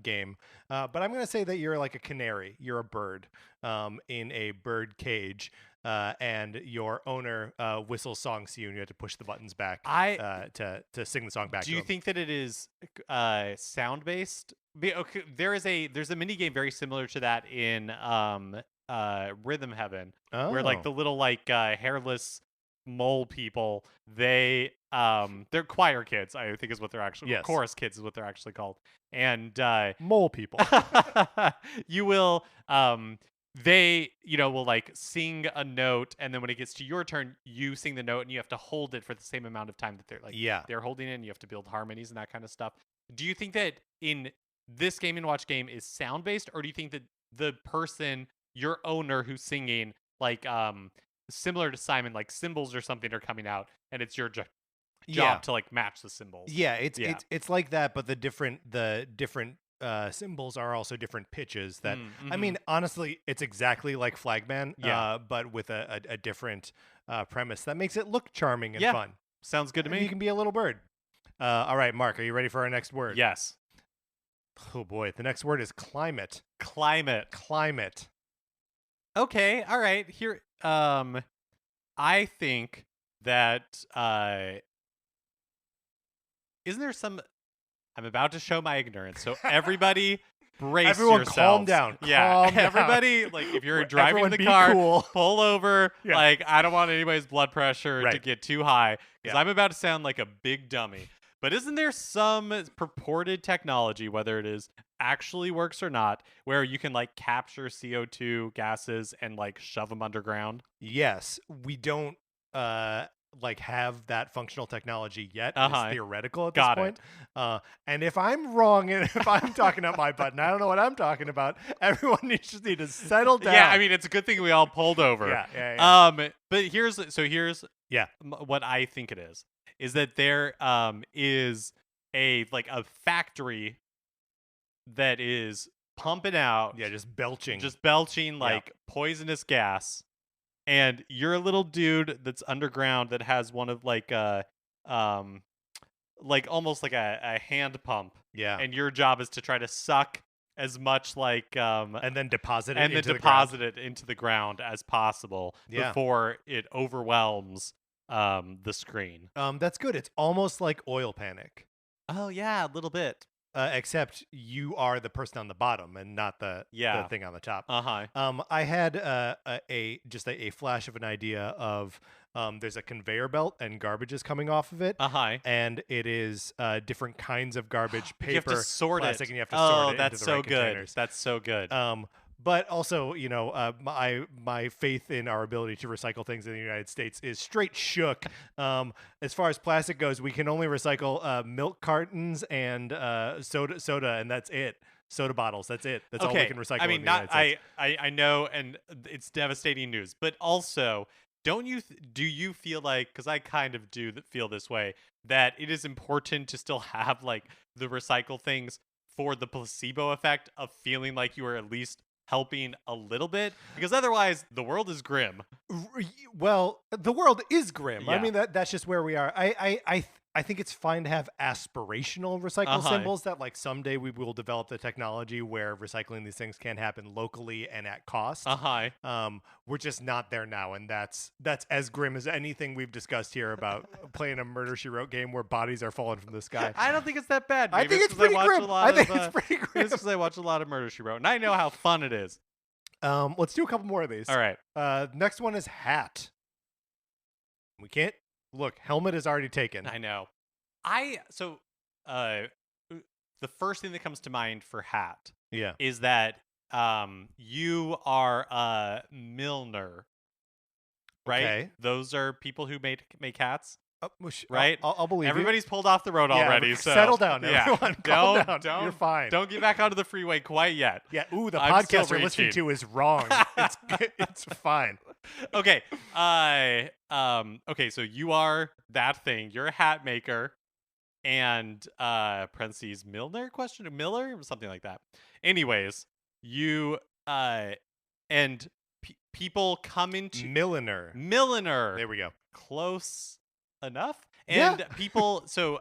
Speaker 1: game. But I'm gonna say that you're like a canary. You're a bird in a bird cage. And your owner whistles songs to you, and you have to push the buttons back to sing the song back.
Speaker 2: Do you think that it is sound based? Okay, there's a mini game very similar to that in Rhythm Heaven, where like the little like hairless mole people, they're choir kids, I think is what they're actually.
Speaker 1: Yes.
Speaker 2: Chorus kids is what they're actually called, and
Speaker 1: mole people.
Speaker 2: You will they will like sing a note, and then when it gets to your turn you sing the note, and you have to hold it for the same amount of time that they're holding it, and you have to build harmonies and that kind of stuff. Do you think that in this Game & Watch game is sound based, or do you think that the person, your owner who's singing, like similar to Simon, like cymbals or something are coming out, and it's your job to like match the cymbals?
Speaker 1: It's like that, but the different cymbals are also different pitches that I mean, honestly, it's exactly like Flagman, but with a different premise that makes it look charming and fun.
Speaker 2: Sounds good to me.
Speaker 1: You can be a little bird. All right, Mark, are you ready for our next word?
Speaker 2: Yes.
Speaker 1: Oh boy, the next word is climate.
Speaker 2: Climate. Okay, all right. Here I think that isn't there some I'm about to show my ignorance. So everybody brace
Speaker 1: Everyone
Speaker 2: yourselves.
Speaker 1: calm down.
Speaker 2: Yeah.
Speaker 1: Calm down.
Speaker 2: Everybody, like if you're driving
Speaker 1: Everyone
Speaker 2: the
Speaker 1: be
Speaker 2: car,
Speaker 1: cool.
Speaker 2: pull over.
Speaker 1: Yeah.
Speaker 2: Like I don't want anybody's blood pressure to
Speaker 1: Right.
Speaker 2: get too high, because
Speaker 1: Yeah.
Speaker 2: I'm about to sound like a big dummy. But isn't there some purported technology, whether it is actually works or not, where you can like capture CO2 gases and like shove them underground?
Speaker 1: Yes, we don't like have that functional technology yet.
Speaker 2: Uh-huh.
Speaker 1: It's theoretical at
Speaker 2: Got
Speaker 1: this point. And if I'm wrong and if I'm talking up my butt and I don't know what I'm talking about, everyone needs to settle down.
Speaker 2: Yeah, I mean it's a good thing we all pulled over.
Speaker 1: Yeah.
Speaker 2: But here's
Speaker 1: Yeah.
Speaker 2: what I think it is that there is a factory that is pumping out
Speaker 1: just belching.
Speaker 2: like poisonous gas, and you're a little dude that's underground that has one of like almost like a hand pump, and your job is to try to suck as much
Speaker 1: and then deposit it
Speaker 2: into the ground as possible before it overwhelms the screen.
Speaker 1: That's good. It's almost like Oil Panic.
Speaker 2: Oh yeah, a little bit.
Speaker 1: except you are the person on the bottom and not the thing on the top. I had just a flash of an idea of there's a conveyor belt and garbage is coming off of it, and it is different kinds of garbage, paper,
Speaker 2: you have to sort
Speaker 1: plastic,
Speaker 2: it.
Speaker 1: and you have to sort it
Speaker 2: that's
Speaker 1: into the
Speaker 2: so
Speaker 1: right
Speaker 2: good.
Speaker 1: containers.
Speaker 2: That's so good.
Speaker 1: But also, my faith in our ability to recycle things in the United States is straight shook. As far as plastic goes, we can only recycle milk cartons and soda, and that's it. Soda bottles, that's it. That's all we can recycle.
Speaker 2: I mean,
Speaker 1: in the United States.
Speaker 2: I know, and it's devastating news. But also, do you feel like, because I kind of do feel this way, that it is important to still have like the recycle things for the placebo effect of feeling like you are at least helping a little bit, because otherwise the world is grim.
Speaker 1: Well, the world is grim.
Speaker 2: Yeah.
Speaker 1: I mean, that's just where we are. I think it's fine to have aspirational recycle symbols that like someday we will develop the technology where recycling these things can happen locally and at cost. We're just not there now, and that's as grim as anything we've discussed here about playing a Murder, She Wrote game where bodies are falling from the sky.
Speaker 2: I don't think it's that bad.
Speaker 1: I think it's pretty grim. I think it's pretty grim.
Speaker 2: It's because I watch a lot of Murder, She Wrote, and I know how fun it is.
Speaker 1: Let's do a couple more of these.
Speaker 2: All right.
Speaker 1: Next one is hat. We can't look. Helmet is already taken.
Speaker 2: I know. The first thing that comes to mind for hat, is that you are a milliner, right?
Speaker 1: Okay.
Speaker 2: Those are people who make hats.
Speaker 1: Right? I'll believe
Speaker 2: Everybody's pulled off the road already. So
Speaker 1: settle down, everyone. Calm down.
Speaker 2: Don't,
Speaker 1: you're fine.
Speaker 2: Don't get back onto the freeway quite yet.
Speaker 1: Yeah. Ooh, the
Speaker 2: I'm
Speaker 1: podcast
Speaker 2: still
Speaker 1: you're listening
Speaker 2: reaching.
Speaker 1: to is wrong. It's fine.
Speaker 2: Okay. Okay. So you are that thing. You're a hat maker, and parentheses Miller or something like that. Anyways, you and people come into
Speaker 1: milliner.
Speaker 2: There
Speaker 1: we go.
Speaker 2: Close enough. And people, so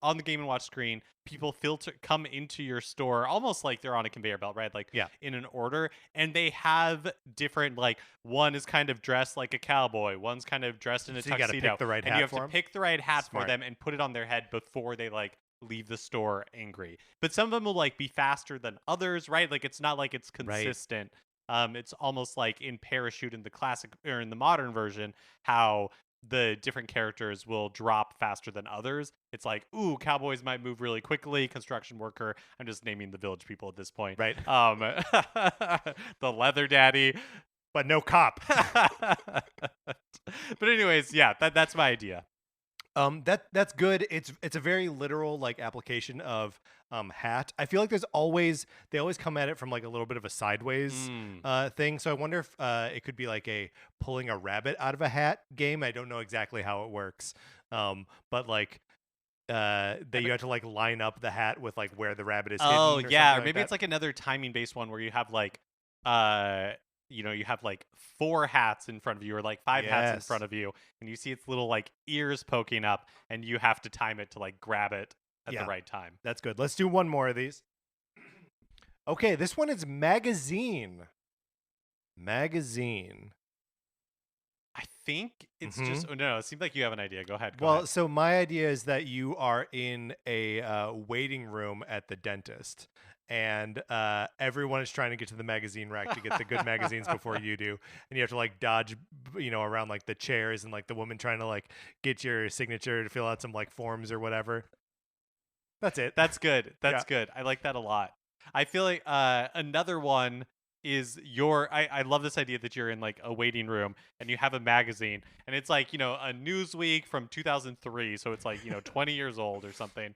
Speaker 2: on the Game & Watch screen, people come into your store almost like they're on a conveyor belt, right? Like in an order, and they have different, like one is kind of dressed like a cowboy, one's kind of dressed in a tuxedo.
Speaker 1: You gotta pick the right hat
Speaker 2: and you have
Speaker 1: for
Speaker 2: to
Speaker 1: them.
Speaker 2: pick the right hat for them and put it on their head before they like leave the store angry. But some of them will like be faster than others, right? Like it's not like it's consistent. It's almost like in Parachute in the classic or in the modern version, how the different characters will drop faster than others. It's like, ooh, cowboys might move really quickly. Construction worker. I'm just naming the village people at this point.
Speaker 1: Right.
Speaker 2: The leather daddy.
Speaker 1: But no cop.
Speaker 2: But anyways, yeah, that's my idea.
Speaker 1: That's good. It's a very literal like application of hat. I feel like they always come at it from like a little bit of a sideways thing. So I wonder if it could be like a pulling a rabbit out of a hat game. I don't know exactly how it works. But like you have to like line up the hat with like where the rabbit is hidden.
Speaker 2: Oh yeah, or
Speaker 1: maybe
Speaker 2: maybe it's like another timing based one where you have like you have like 4 hats in front of you or like 5 hats in front of you, and you see its little like ears poking up, and you have to time it to like grab it at the right time.
Speaker 1: That's good. Let's do one more of these. Okay, this one is magazine.
Speaker 2: I think it's just no. It seems like you have an idea. Go ahead.
Speaker 1: So my idea is that you are in a waiting room at the dentist, and everyone is trying to get to the magazine rack to get the good magazines before you do, and you have to like dodge, around like the chairs and like the woman trying to like get your signature to fill out some like forms or whatever. That's it.
Speaker 2: That's good. That's good. I like that a lot. I feel like another one is I love this idea that you're in like a waiting room and you have a magazine, and it's like, a Newsweek from 2003. So it's like, 20 years old or something.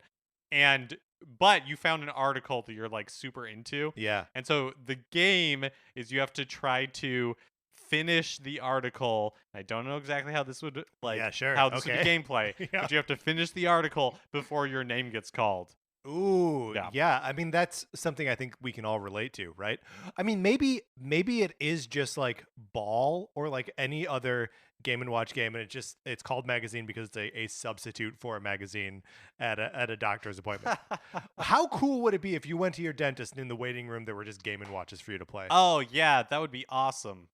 Speaker 2: But you found an article that you're like super into.
Speaker 1: Yeah.
Speaker 2: And so the game is you have to try to finish the article. I don't know exactly how this would how this would be gameplay, but you have to finish the article before your name gets called.
Speaker 1: Ooh, yeah. I mean, that's something I think we can all relate to, right? I mean, maybe it is just like Ball or like any other Game & Watch game, and it's called magazine because it's a substitute for a magazine at a doctor's appointment. How cool would it be if you went to your dentist and in the waiting room there were just Game & Watches for you to play?
Speaker 2: Oh yeah, that would be awesome.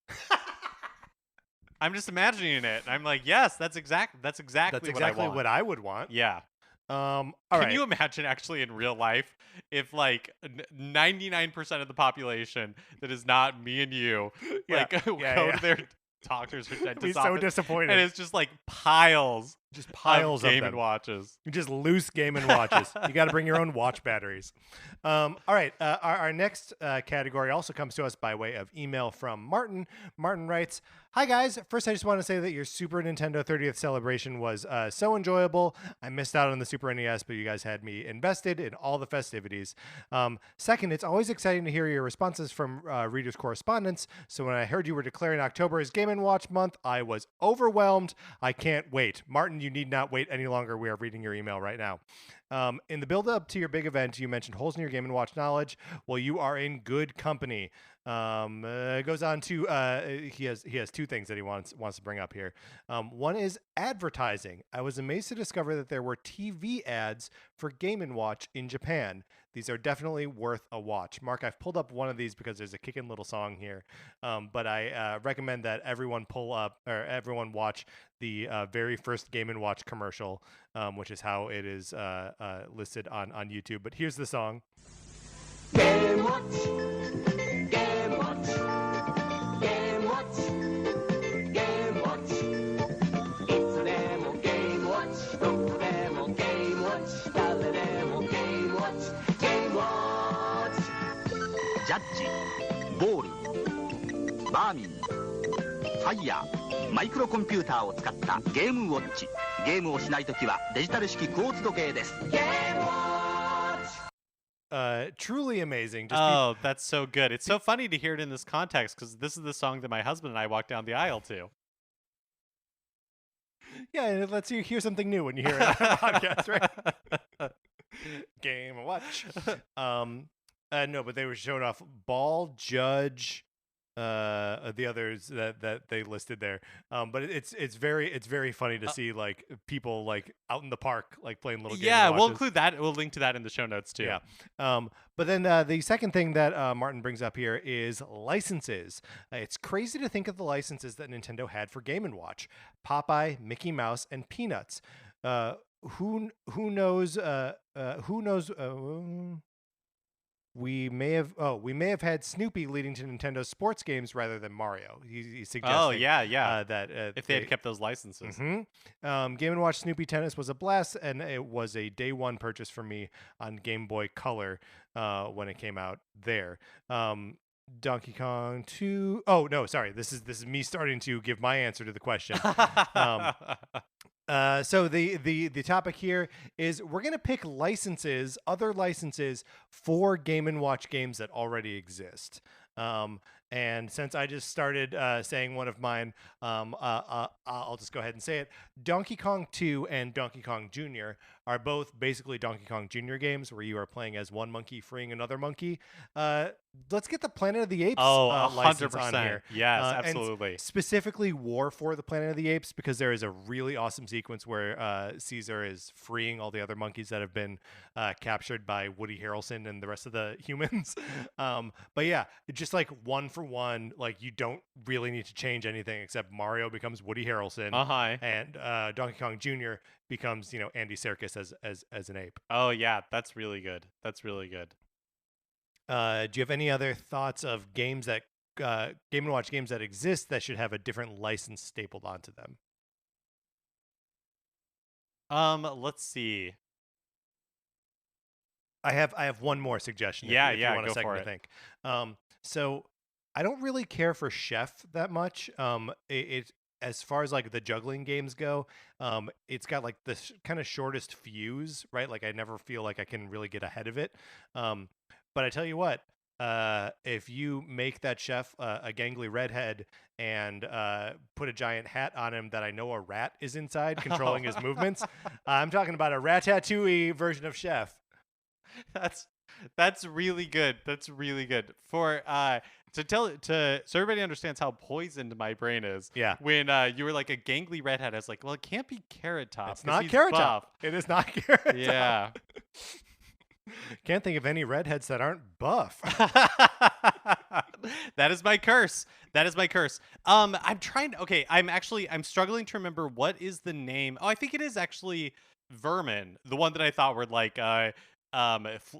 Speaker 2: I'm just imagining it. I'm like, yes, that's exactly what I want.
Speaker 1: What I would want.
Speaker 2: Yeah.
Speaker 1: All
Speaker 2: Can
Speaker 1: right.
Speaker 2: you imagine actually in real life if like 99% of the population that is not me and you
Speaker 1: Yeah.
Speaker 2: like go
Speaker 1: Yeah.
Speaker 2: to their doctor's or
Speaker 1: I'd be
Speaker 2: dentist's
Speaker 1: so
Speaker 2: office and
Speaker 1: disappointed.
Speaker 2: it's just like piles
Speaker 1: Just
Speaker 2: of
Speaker 1: piles of
Speaker 2: Game and
Speaker 1: them.
Speaker 2: Watches?
Speaker 1: Just loose Game and Watches. You got to bring your own watch batteries. All right. Our next category also comes to us by way of email from Martin. Martin writes, "Hi, guys. First, I just want to say that your Super Nintendo 30th celebration was so enjoyable. I missed out on the Super NES, but you guys had me invested in all the festivities. Second, it's always exciting to hear your responses from readers' correspondence. So when I heard you were declaring October as Game & Watch month, I was overwhelmed. I can't wait. Martin, you need not wait any longer. We are reading your email right now. In the build-up to your big event, you mentioned holes in your Game & Watch knowledge. Well, you are in good company." Goes on to he has two things that he wants to bring up here. One is advertising. I was amazed to discover that there were TV ads for Game & Watch in Japan. These are definitely worth a watch. Mark, I've pulled up one of these because there's a kickin' little song here. But I recommend that everyone everyone watch the very first Game & Watch commercial, which is how it is listed on YouTube. But here's the song.
Speaker 3: Game Watch, Game Watch, Game Watch, Game Watch. いつでも Game Watch, どこでも Game Watch, 誰でも Game Watch, Game Watch. ジャッジ、ボール、バーミン、ファイヤー、マイクロコンピューターを使ったゲームウォッチ。ゲームをしないときはデジタル式クォーツ時計です。ゲームウォッチ。
Speaker 1: Truly amazing.
Speaker 2: Oh, that's so good. It's so funny to hear it in this context because this is the song that my husband and I walked down the aisle to.
Speaker 1: Yeah, and it lets you hear something new when you hear it on a podcast, right? Game Watch. No, but they were showing off Ball, Judge, the others that they listed there. But it's very funny to see like people like out in the park like playing little games.
Speaker 2: Yeah, we'll include that. We'll link to that in the show notes too.
Speaker 1: Yeah. But then the second thing that Martin brings up here is licenses. It's crazy to think of the licenses that Nintendo had for Game & Watch: Popeye, Mickey Mouse, and Peanuts. Who knows? Who knows? We may have had Snoopy leading to Nintendo sports games rather than Mario. He's suggesting.
Speaker 2: Oh yeah.
Speaker 1: That
Speaker 2: if they had kept those licenses.
Speaker 1: Mm-hmm. Game & Watch Snoopy Tennis was a blast, and it was a day one purchase for me on Game Boy Color when it came out there. Donkey Kong 2. Oh no, sorry. This is me starting to give my answer to the question. So the topic here is we're gonna pick other licenses for Game & Watch games that already exist. And since I just started saying one of mine, I'll just go ahead and say it. Donkey Kong 2 and Donkey Kong Jr. are both basically Donkey Kong Jr. games where you are playing as one monkey freeing another monkey. Let's get the Planet of the Apes license on here.
Speaker 2: Yes, absolutely.
Speaker 1: And specifically War for the Planet of the Apes, because there is a really awesome sequence where Caesar is freeing all the other monkeys that have been captured by Woody Harrelson and the rest of the humans. But yeah, just like one for one, like you don't really need to change anything except Mario becomes Woody Harrelson, and Donkey Kong Jr. becomes Andy Serkis as an ape.
Speaker 2: Oh yeah, that's really good. That's really good.
Speaker 1: Do you have any other thoughts of games that Game & Watch games that exist that should have a different license stapled onto them?
Speaker 2: Let's see.
Speaker 1: I have one more suggestion. If you want
Speaker 2: go
Speaker 1: a second
Speaker 2: for
Speaker 1: to
Speaker 2: it.
Speaker 1: think. So I don't really care for Chef that much. It as far as like the juggling games go, it's got like the kind of shortest fuse, right? Like I never feel like I can really get ahead of it. But I tell you what, if you make that chef a gangly redhead and put a giant hat on him that I know a rat is inside controlling his movements, I'm talking about a Ratatouille version of Chef.
Speaker 2: That's really good. That's really good. For so everybody understands how poisoned my brain is.
Speaker 1: Yeah.
Speaker 2: When you were like a gangly redhead, I was like, well, it can't be Carrot Top.
Speaker 1: It's not Carrot Top. It is not Carrot Top.
Speaker 2: Yeah.
Speaker 1: Can't think of any redheads that aren't buff.
Speaker 2: That is my curse. That is my curse. I'm struggling to remember what is the name. Oh, I think it is actually vermin. The one that I thought were like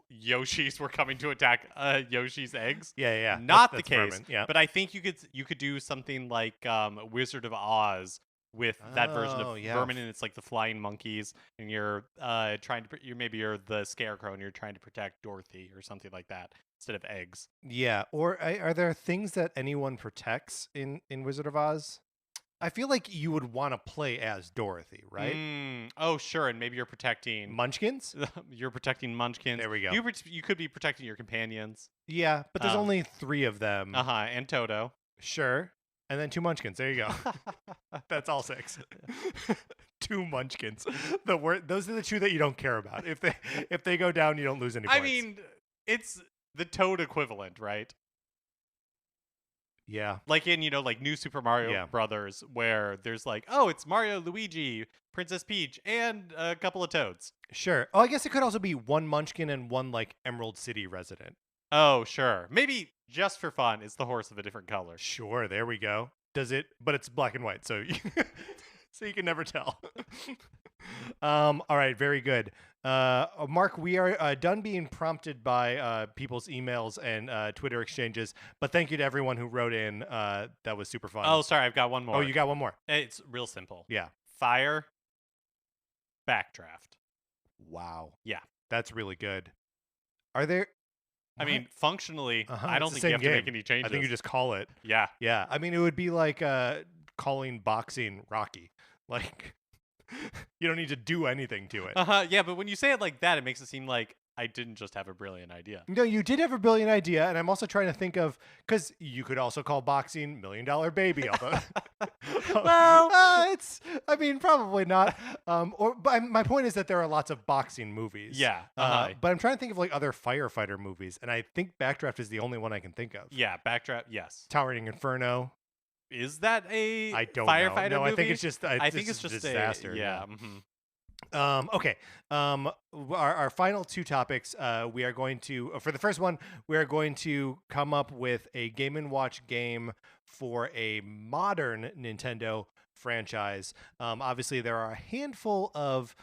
Speaker 2: Yoshi's were coming to attack Yoshi's eggs.
Speaker 1: Yeah.
Speaker 2: Not
Speaker 1: That's
Speaker 2: the case.
Speaker 1: vermin, yeah.
Speaker 2: But I think you could do something like Wizard of Oz with that version
Speaker 1: Oh,
Speaker 2: of
Speaker 1: yeah.
Speaker 2: vermin, and it's like the flying monkeys, and you're trying to you're the scarecrow, and you're trying to protect Dorothy or something like that instead of eggs.
Speaker 1: Yeah. Or are there things that anyone protects in Wizard of Oz? I feel like you would want to play as Dorothy, right?
Speaker 2: Oh, sure, and maybe you're protecting
Speaker 1: Munchkins?
Speaker 2: you're protecting Munchkins.
Speaker 1: There we go.
Speaker 2: You could be protecting your companions.
Speaker 1: Yeah, but there's
Speaker 2: Um,
Speaker 1: only 3 of them.
Speaker 2: And Toto.
Speaker 1: Sure. And then 2 Munchkins. There you go. That's all 6. 2 Munchkins. Those are the 2 that you don't care about. If they go down, you don't lose any points.
Speaker 2: I mean, it's the Toad equivalent, right?
Speaker 1: yeah.
Speaker 2: Like in, like New Super Mario
Speaker 1: Yeah.
Speaker 2: Brothers, where there's like, oh, it's Mario, Luigi, Princess Peach, and a couple of Toads.
Speaker 1: Sure. Oh, I guess it could also be 1 Munchkin and 1 like Emerald City resident.
Speaker 2: Oh, sure. Maybe just for fun, it's the horse of a different color.
Speaker 1: Sure, there we go. But it's black and white, so so you can never tell. All right, very good. Mark, we are done being prompted by people's emails and Twitter exchanges, but thank you to everyone who wrote in. That was super fun.
Speaker 2: Oh, sorry, I've got one more.
Speaker 1: Oh, you got one more.
Speaker 2: It's real simple.
Speaker 1: Yeah.
Speaker 2: Fire, backdraft.
Speaker 1: Wow.
Speaker 2: Yeah.
Speaker 1: That's really good. Are there?
Speaker 2: I mean, functionally, I
Speaker 1: it's
Speaker 2: don't
Speaker 1: the
Speaker 2: think
Speaker 1: same
Speaker 2: you have to make
Speaker 1: game.
Speaker 2: any changes.
Speaker 1: I think you just call it.
Speaker 2: Yeah.
Speaker 1: Yeah. I mean, it would be like calling boxing Rocky. Like, you don't need to do anything to it.
Speaker 2: Yeah, but when you say it like that, it makes it seem like I didn't just have a brilliant idea.
Speaker 1: No, you did have a brilliant idea, and I'm also trying to think of, because you could also call boxing $1 Million Baby, although
Speaker 2: Well,
Speaker 1: I mean, probably not. But my point is that there are lots of boxing movies.
Speaker 2: Yeah,
Speaker 1: but I'm trying to think of like other firefighter movies, and I think Backdraft is the only one I can think of.
Speaker 2: yeah, backdraft. Yes.
Speaker 1: Towering Inferno.
Speaker 2: Is that a
Speaker 1: I don't
Speaker 2: firefighter
Speaker 1: know. No,
Speaker 2: movie?
Speaker 1: I think it's just.
Speaker 2: I think it's
Speaker 1: a
Speaker 2: just
Speaker 1: disaster.
Speaker 2: A, yeah.
Speaker 1: Okay. Our final 2 topics. We are going to, for the first one, we are going to come up with a Game & Watch game for a modern Nintendo franchise. Obviously, there are a handful of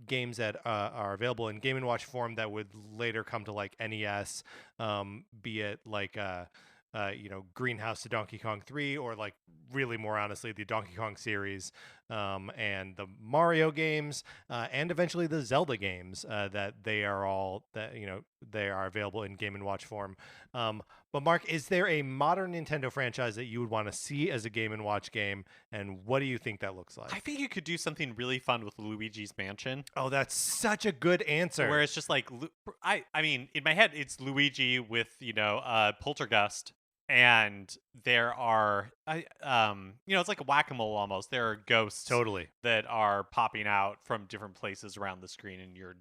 Speaker 1: games that are available in Game & Watch form that would later come to like NES, be it like Greenhouse to Donkey Kong 3, or like really more honestly the Donkey Kong series, and the Mario games, and eventually the Zelda games, that they are available in Game & Watch form. But Mark, is there a modern Nintendo franchise that you would want to see as a Game & Watch game, and what do you think that looks like?
Speaker 2: I think you could do something really fun with Luigi's Mansion.
Speaker 1: Oh, that's such a good answer.
Speaker 2: Where it's just like, I mean, in my head, it's Luigi with, Poltergust. And there are, it's like a whack-a-mole almost. There are ghosts
Speaker 1: Totally.
Speaker 2: that are popping out from different places around the screen, and your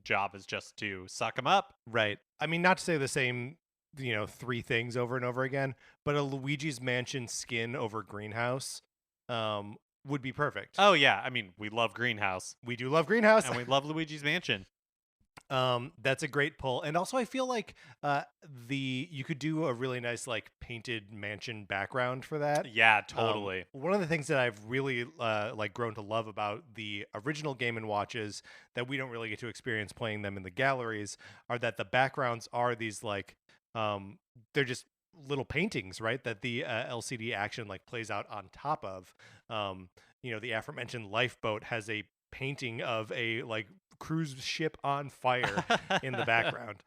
Speaker 2: job is just to suck them up.
Speaker 1: Right. I mean, not to say the same, 3 things over and over again, but a Luigi's Mansion skin over Greenhouse would be perfect.
Speaker 2: Oh, yeah. I mean, we love Greenhouse.
Speaker 1: We do love Greenhouse.
Speaker 2: And we love Luigi's Mansion.
Speaker 1: That's a great pull. And also I feel like you could do a really nice like painted mansion background for that.
Speaker 2: Yeah, totally.
Speaker 1: One of the things that I've really grown to love about the original Game & Watches that we don't really get to experience playing them in the galleries are that the backgrounds are these like they're just little paintings, right? That the LCD action like plays out on top of. The aforementioned lifeboat has a painting of a like cruise ship on fire in the background.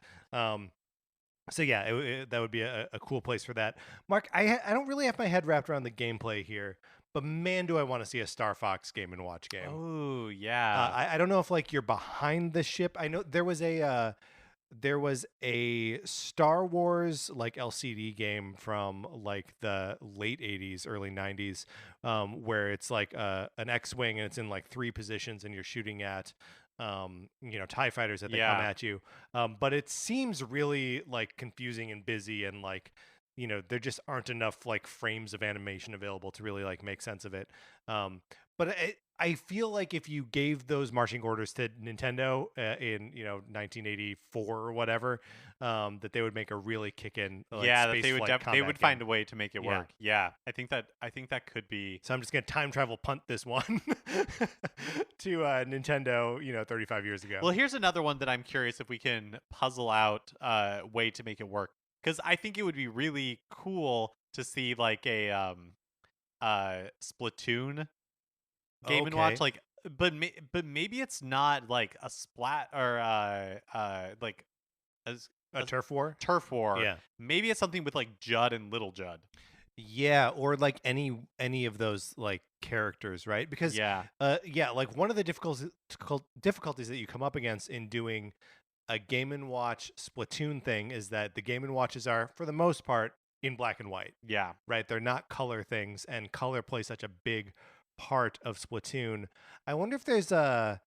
Speaker 1: So yeah, that would be a cool place for that. Mark, I don't really have my head wrapped around the gameplay here, but man, do I want to see a Star Fox Game & Watch game.
Speaker 2: Oh yeah.
Speaker 1: I don't know if like you're behind the ship. I know there was a Star Wars like LCD game from like the late 80s, early 90s, where it's like an X-Wing and it's in like 3 positions and you're shooting at TIE fighters that they come at you. But it seems really like confusing and busy, and like there just aren't enough like frames of animation available to really like make sense of it. But I feel like if you gave those marching orders to Nintendo in 1984 or whatever, that they would make a really kick-in like
Speaker 2: Yeah, that
Speaker 1: space flight
Speaker 2: they
Speaker 1: combat
Speaker 2: would
Speaker 1: game.
Speaker 2: find a way to make it
Speaker 1: Yeah.
Speaker 2: work. Yeah, I think that could be.
Speaker 1: So I'm just gonna time travel punt this one to Nintendo, 35 years ago.
Speaker 2: Well, here's another one that I'm curious if we can puzzle out a way to make it work, because I think it would be really cool to see like a Splatoon Game and Watch,
Speaker 1: Okay.
Speaker 2: like, but maybe it's not like a splat or like
Speaker 1: A
Speaker 2: a
Speaker 1: turf war.
Speaker 2: turf war.
Speaker 1: Yeah.
Speaker 2: Maybe it's something with like Judd and Little Judd.
Speaker 1: Yeah, or like any of those like characters, right? Because
Speaker 2: Yeah,
Speaker 1: yeah, like one of the difficulties that you come up against in doing a Game and Watch Splatoon thing is that the Game and Watches are for the most part in black and white,
Speaker 2: yeah.
Speaker 1: right? They're not color things, and color plays such a big part of Splatoon. I wonder if there's a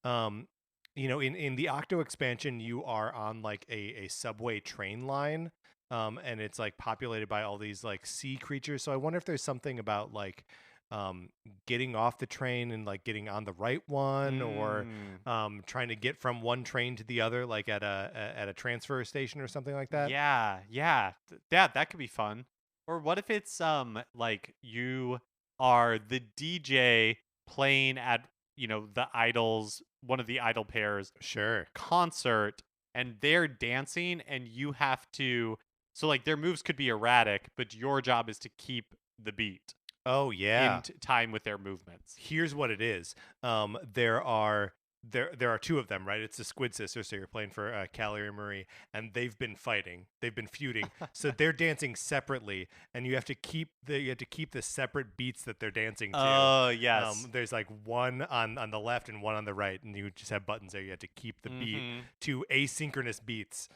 Speaker 1: um in the Octo expansion you are on like a subway train line, and it's like populated by all these like sea creatures. So I wonder if there's something about like getting off the train and like getting on the right one, or trying to get from one train to the other, like at a transfer station or something like that.
Speaker 2: Yeah, yeah. That could be fun. Or what if it's like you are the DJ playing at, the idols, one of the idol pairs
Speaker 1: Sure.
Speaker 2: concert, and they're dancing and you have to, so like their moves could be erratic, but your job is to keep the beat
Speaker 1: Oh yeah.
Speaker 2: in time with their movements.
Speaker 1: Here's what it is. There are two of them, right? It's the Squid Sisters. So you're playing for Callie and Marie, and they've been fighting. They've been feuding. So they're dancing separately, and you have to keep the separate beats that they're dancing to.
Speaker 2: Oh, yes.
Speaker 1: There's like one on the left and one on the right, and you just have buttons there. You have to keep the beat
Speaker 2: Mhm.
Speaker 1: to asynchronous beats,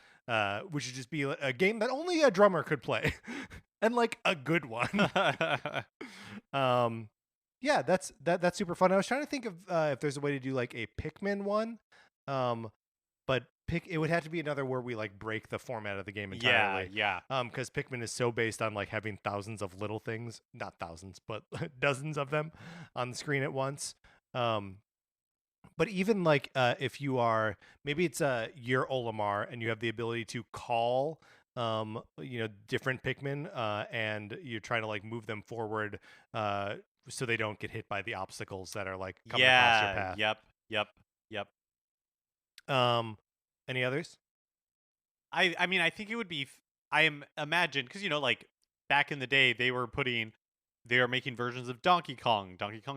Speaker 1: which would just be a game that only a drummer could play, and like a good one. Yeah, that's super fun. I was trying to think of if there's a way to do like a Pikmin one, but it would have to be another where we like break the format of the game entirely.
Speaker 2: Yeah.
Speaker 1: Because Pikmin is so based on like having thousands of little things, not thousands, but dozens of them on the screen at once. But even like if you are, maybe it's you're Olimar and you have the ability to call different Pikmin, and you're trying to like move them forward so they don't get hit by the obstacles that are like coming across your path.
Speaker 2: Yep.
Speaker 1: Any others?
Speaker 2: I mean, I think it would be. I am imagine because like back in the day, they were making versions of Donkey Kong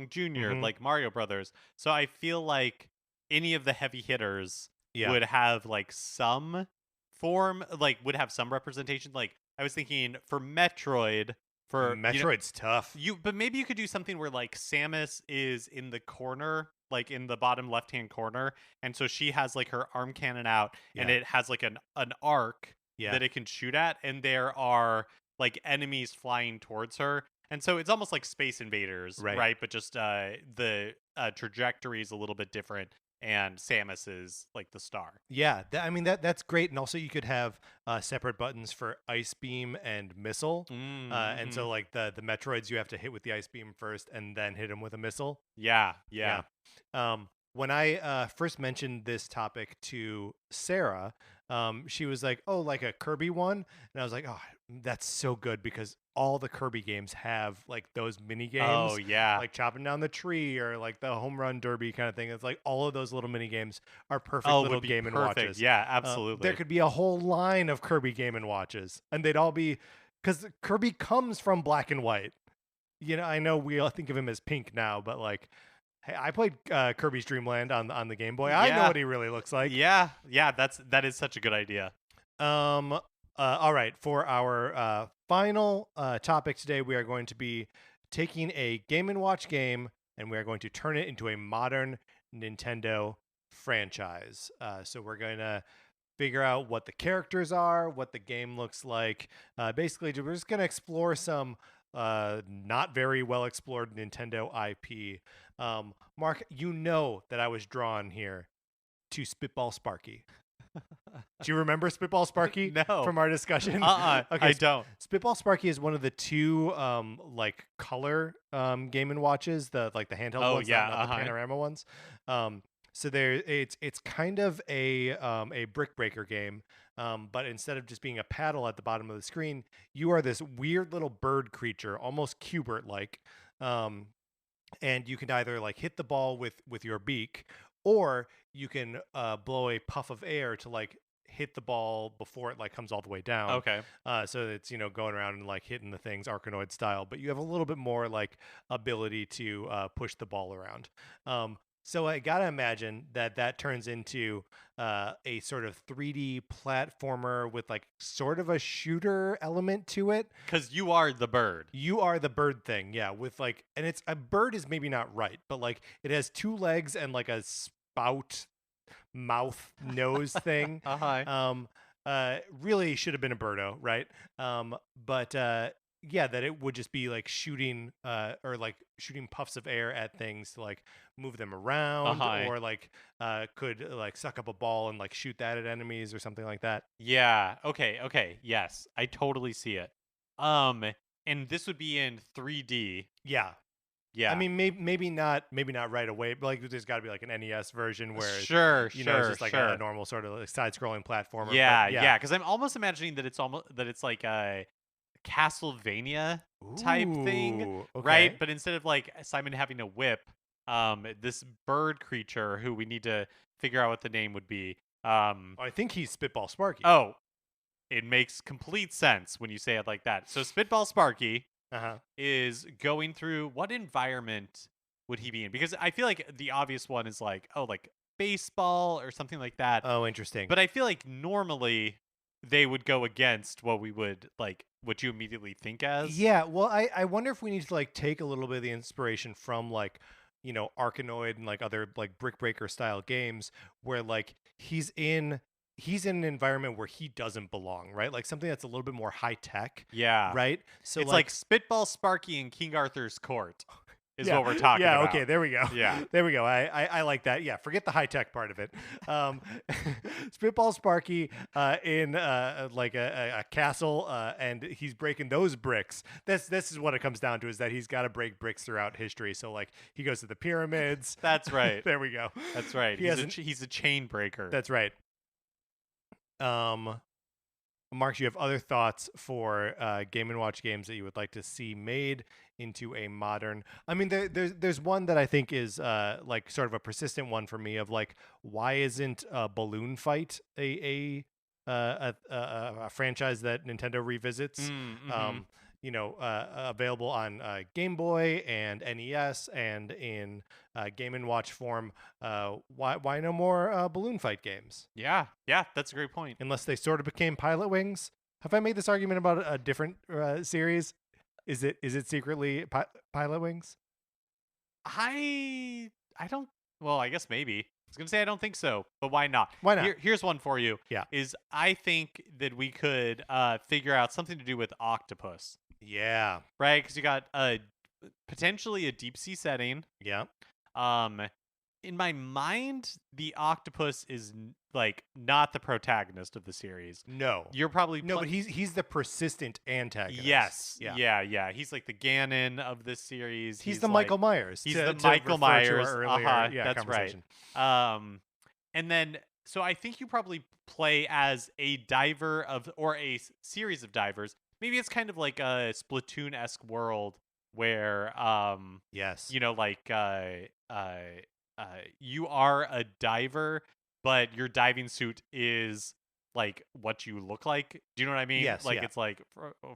Speaker 2: Junior,
Speaker 1: Mhm.
Speaker 2: like Mario Brothers. So I feel like any of the heavy hitters
Speaker 1: Yeah.
Speaker 2: would have like some form, like would have some representation. Like I was thinking for Metroid, for
Speaker 1: Metroid's tough.
Speaker 2: but maybe you could do something where like Samus is in the corner, like in the bottom left hand corner, and so she has like her arm cannon out, and
Speaker 1: Yeah.
Speaker 2: it has like an arc
Speaker 1: Yeah.
Speaker 2: that it can shoot at, and there are like enemies flying towards her, and so it's almost like Space Invaders,
Speaker 1: Right.
Speaker 2: But just the trajectory is a little bit different, and Samus is like the star.
Speaker 1: Yeah, I mean that's great, and also you could have separate buttons for ice beam and missile, and so like the Metroids you have to hit with the ice beam first, and then hit them with a missile.
Speaker 2: Yeah.
Speaker 1: When I first mentioned this topic to Sarah, she was like, "Oh, like a Kirby one," and I was like, "Oh, that's so good because all the Kirby games have like those mini games."
Speaker 2: Oh yeah.
Speaker 1: Like chopping down the tree or like the home run derby kind of thing. It's like all of those little mini games are perfect
Speaker 2: Oh,
Speaker 1: little
Speaker 2: would be
Speaker 1: Game and
Speaker 2: perfect.
Speaker 1: Watches.
Speaker 2: Yeah, absolutely.
Speaker 1: There could be a whole line of Kirby Game and Watches, and they'd all be because Kirby comes from black and white. I know we all think of him as pink now, but like, hey, I played Kirby's Dream Land on the Game Boy. I know
Speaker 2: Yeah.
Speaker 1: what he really looks like.
Speaker 2: Yeah, that is such a good idea.
Speaker 1: All right, for our final topic today, we are going to be taking a Game and Watch game, and we are going to turn it into a modern Nintendo franchise. So we're going to figure out what the characters are, what the game looks like. Basically, we're just going to explore some not very well explored Nintendo IP. Mark, you know that I was drawn here to Spitball Sparky. Do you remember Spitball Sparky
Speaker 2: No.
Speaker 1: from our discussion?
Speaker 2: I don't.
Speaker 1: Spitball Sparky is one of the two like color Game and Watches, the handheld
Speaker 2: Oh,
Speaker 1: ones,
Speaker 2: yeah,
Speaker 1: not the panorama ones. So it's kind of a brick breaker game, but instead of just being a paddle at the bottom of the screen, you are this weird little bird creature, almost Cubert like, and you can either like hit the ball with your beak, or you can blow a puff of air to like hit the ball before it like comes all the way down.
Speaker 2: Okay.
Speaker 1: So it's going around and like hitting the things Arkanoid style, but you have a little bit more like ability to push the ball around. So I gotta imagine that turns into a sort of 3D platformer with like sort of a shooter element to it.
Speaker 2: Because you are the bird.
Speaker 1: You are the bird thing, yeah. With like, and it's a bird is maybe not right, but like it has two legs and like a spout, mouth, nose thing. Really should have been a birdo, right? But yeah, that it would just be like shooting or like shooting puffs of air at things to like move them around, or like could like suck up a ball and like shoot that at enemies or something like that.
Speaker 2: Yeah. Okay. Yes, I totally see it. And this would be in 3D.
Speaker 1: Yeah.
Speaker 2: Yeah.
Speaker 1: I mean, maybe not right away, but like there's got to be like an NES version where
Speaker 2: sure,
Speaker 1: it's just like a normal sort of like side-scrolling platformer.
Speaker 2: Yeah. Because I'm almost imagining that it's like a Castlevania type thing,
Speaker 1: Ooh, okay.
Speaker 2: right? But instead of like Simon having a whip, this bird creature who we need to figure out what the name would be.
Speaker 1: I think he's Spitball Sparky.
Speaker 2: Oh, it makes complete sense when you say it like that. So Spitball Sparky is going through, what environment would he be in? Because I feel like the obvious one is like, like baseball or something like that.
Speaker 1: Oh, interesting.
Speaker 2: But I feel like normally they would go against what we would like, what you immediately think as.
Speaker 1: Yeah, well, I wonder if we need to like take a little bit of the inspiration from like, Arkanoid and like other like brick breaker style games where like he's in an environment where he doesn't belong, right? Like something that's a little bit more high tech.
Speaker 2: Yeah.
Speaker 1: Right? So
Speaker 2: it's like Spitball Sparky in King Arthur's court is
Speaker 1: yeah,
Speaker 2: what we're talking about.
Speaker 1: Yeah, okay, there we go.
Speaker 2: Yeah.
Speaker 1: There we go. I like that. Yeah, forget the high tech part of it. Spitball Sparky in like a castle, and he's breaking those bricks. This is what it comes down to, is that he's got to break bricks throughout history. So like he goes to the pyramids.
Speaker 2: That's right.
Speaker 1: There we go.
Speaker 2: That's right. He's a chain breaker.
Speaker 1: That's right. Mark, you have other thoughts for Game & Watch games that you would like to see made into a modern? I mean, there's one that I think is like sort of a persistent one for me of like, why isn't Balloon Fight a franchise that Nintendo revisits? Available on Game Boy and NES and in Game & Watch form. Why no more Balloon Fight games?
Speaker 2: Yeah, that's a great point.
Speaker 1: Unless they sort of became Pilot Wings. Have I made this argument about a different series? Is it secretly Pilot Wings?
Speaker 2: I don't. Well, I guess maybe. I was gonna say I don't think so, but why not?
Speaker 1: Why not?
Speaker 2: Here's one for you.
Speaker 1: Yeah.
Speaker 2: Is I think that we could figure out something to do with octopus.
Speaker 1: Yeah.
Speaker 2: Right, because you got potentially a deep sea setting.
Speaker 1: Yeah.
Speaker 2: In my mind, the octopus is like not the protagonist of the series.
Speaker 1: No.
Speaker 2: You're probably
Speaker 1: but he's the persistent antagonist.
Speaker 2: Yes.
Speaker 1: Yeah.
Speaker 2: He's like the Ganon of this series.
Speaker 1: He's the Michael Myers.
Speaker 2: He's the Michael Myers.
Speaker 1: That's
Speaker 2: right. And then so I think you probably play as a diver or a series of divers. Maybe it's kind of like a Splatoon-esque world where
Speaker 1: yes,
Speaker 2: you are a diver, but your diving suit is like what you look like. Do you know what I mean?
Speaker 1: Yes.
Speaker 2: Like it's like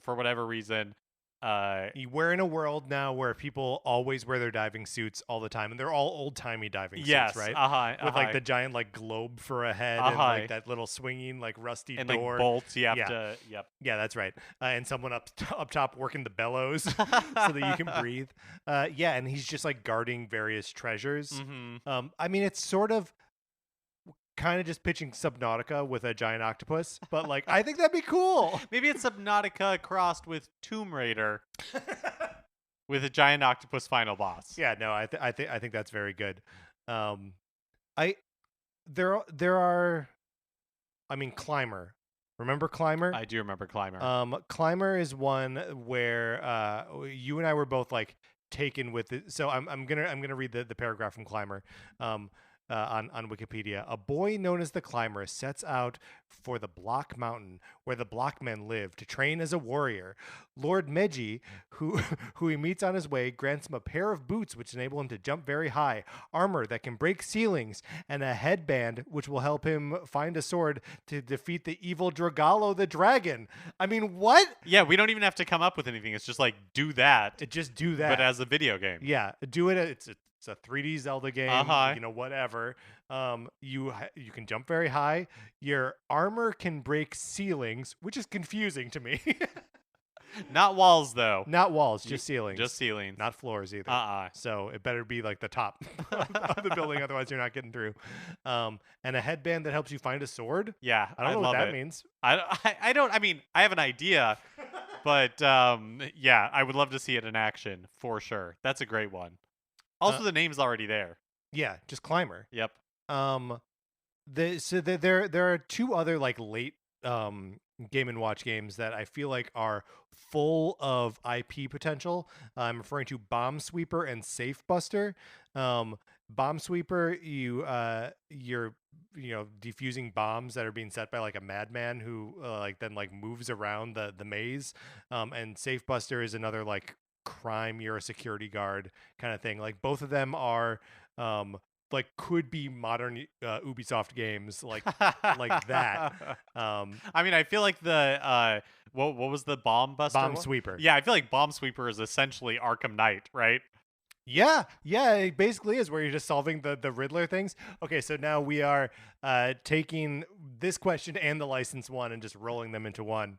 Speaker 2: for whatever reason.
Speaker 1: We're in a world now where people always wear their diving suits all the time, and they're all old-timey diving suits, right? With like the giant like globe for a head and like that little swinging like rusty
Speaker 2: and
Speaker 1: door.
Speaker 2: Like bolts you have to. Yep.
Speaker 1: Yeah, that's right. And someone up top working the bellows so that you can breathe. Yeah, and he's just like guarding various treasures.
Speaker 2: Mm-hmm.
Speaker 1: I mean, it's sort of kind of just pitching Subnautica with a giant octopus, but like I think that'd be cool.
Speaker 2: Maybe it's Subnautica crossed with Tomb Raider with a giant octopus final boss.
Speaker 1: Yeah, no, I think that's very good. There are I mean, Climber. Remember Climber?
Speaker 2: I do remember Climber.
Speaker 1: Climber is one where you and I were both like taken with it. So I'm gonna read the paragraph from Climber. On Wikipedia, a boy known as the Climber sets out for the Block Mountain, where the Blockmen live, to train as a warrior. Lord Meji, who he meets on his way, grants him a pair of boots which enable him to jump very high, armor that can break ceilings, and a headband which will help him find a sword to defeat the evil Dragalo the dragon. I mean, what?
Speaker 2: Yeah, we don't even have to come up with anything. It's just like, do that,
Speaker 1: Just do that.
Speaker 2: but as a video game.
Speaker 1: Yeah, do it. It's a 3D Zelda game,
Speaker 2: Uh-huh.
Speaker 1: whatever. You can jump very high. Your armor can break ceilings, which is confusing to me.
Speaker 2: Not walls, though.
Speaker 1: Not walls, just ceilings.
Speaker 2: Just ceilings.
Speaker 1: Not floors either.
Speaker 2: Uh-uh.
Speaker 1: So it better be like the top of the building, otherwise you're not getting through. And a headband that helps you find a sword.
Speaker 2: Yeah,
Speaker 1: I don't know
Speaker 2: love
Speaker 1: what that
Speaker 2: it.
Speaker 1: means.
Speaker 2: I don't. I mean, I have an idea, but yeah, I would love to see it in action for sure. That's a great one. Also, the name's already there.
Speaker 1: Yeah, just Climber.
Speaker 2: Yep.
Speaker 1: There are two other like late Game and Watch games that I feel like are full of IP potential. I'm referring to Bomb Sweeper and Safe Buster. Bomb Sweeper, you're defusing bombs that are being set by like a madman who then moves around the maze. And Safe Buster is another like crime, you're a security guard kind of thing. Like both of them are could be modern Ubisoft games like that.
Speaker 2: I mean, I feel like the what was the Bomb Buster?
Speaker 1: Bomb
Speaker 2: one?
Speaker 1: Sweeper.
Speaker 2: Yeah, I feel like Bomb Sweeper is essentially Arkham Knight, right?
Speaker 1: Yeah, it basically is, where you're just solving the Riddler things. Okay, so now we are taking this question and the license one and just rolling them into one.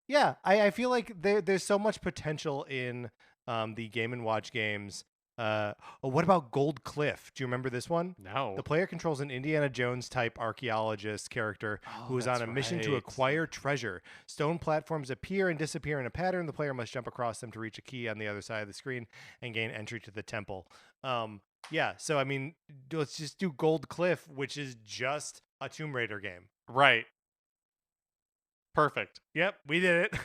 Speaker 1: Yeah, I feel like there's so much potential in the Game & Watch games. What about Gold Cliff? Do you remember this one?
Speaker 2: No.
Speaker 1: The player controls an Indiana Jones type archaeologist character who is on a mission to
Speaker 2: right.
Speaker 1: acquire treasure. Stone platforms appear and disappear in a pattern. The player must jump across them to reach a key on the other side of the screen and gain entry to the temple. Yeah, so I mean, let's just do Gold Cliff, which is just a Tomb Raider game.
Speaker 2: Right. Perfect.
Speaker 1: Yep, we did it.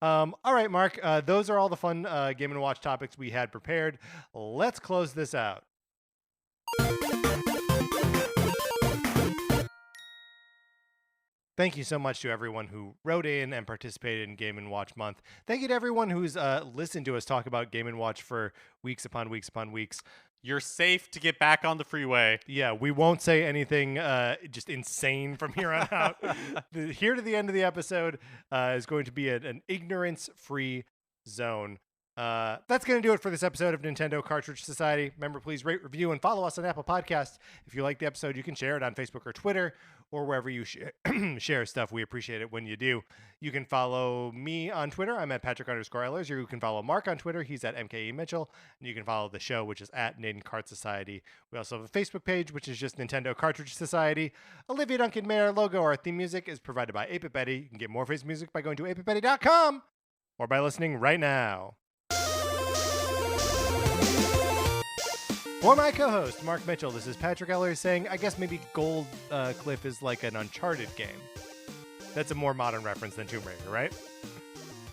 Speaker 1: All right, Mark. Those are all the fun Game & Watch topics we had prepared. Let's close this out. Thank you so much to everyone who wrote in and participated in Game & Watch Month. Thank you to everyone who's listened to us talk about Game & Watch for weeks upon weeks upon weeks.
Speaker 2: You're safe to get back on the freeway.
Speaker 1: Yeah, we won't say anything just insane from here on out. Here to the end of the episode is going to be an ignorance-free zone. That's going to do it for this episode of Nintendo Cartridge Society. Remember, please rate, review, and follow us on Apple Podcasts. If you like the episode, you can share it on Facebook or Twitter or wherever you share stuff. We appreciate it when you do. You can follow me on Twitter. I'm at Patrick_Ehlers. You can follow Mark on Twitter. He's at MKE Mitchell. And you can follow the show, which is at Naden Cart Society. We also have a Facebook page, which is just Nintendo Cartridge Society. Olivia Duncan made our logo. Our theme music is provided by 8-Bit Betty. You can get more of his music by going to 8bitbetty.com or by listening right now. For my co-host, Mark Mitchell, this is Patrick Ehlers saying, I guess maybe Gold Cliff is like an Uncharted game. That's a more modern reference than Tomb Raider, right?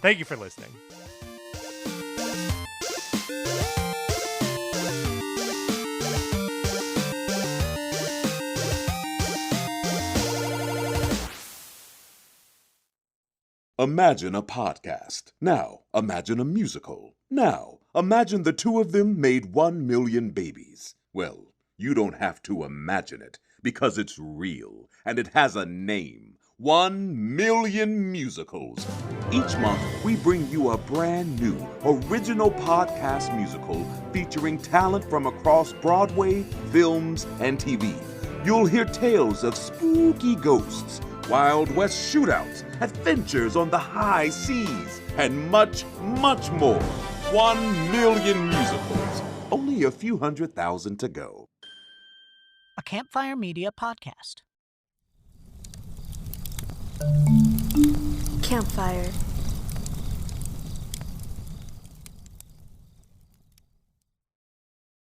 Speaker 1: Thank you for listening.
Speaker 4: Imagine a podcast. Now, imagine a musical. Now, imagine the two of them made 1 million babies. Well, you don't have to imagine it, because it's real, and it has a name. 1 million musicals. Each month, we bring you a brand new, original podcast musical featuring talent from across Broadway, films, and TV. You'll hear tales of spooky ghosts, Wild West shootouts, adventures on the high seas, and much, much more. 1 million musicals. Only a few 100,000 to go.
Speaker 5: A Campfire Media podcast.
Speaker 6: Campfire.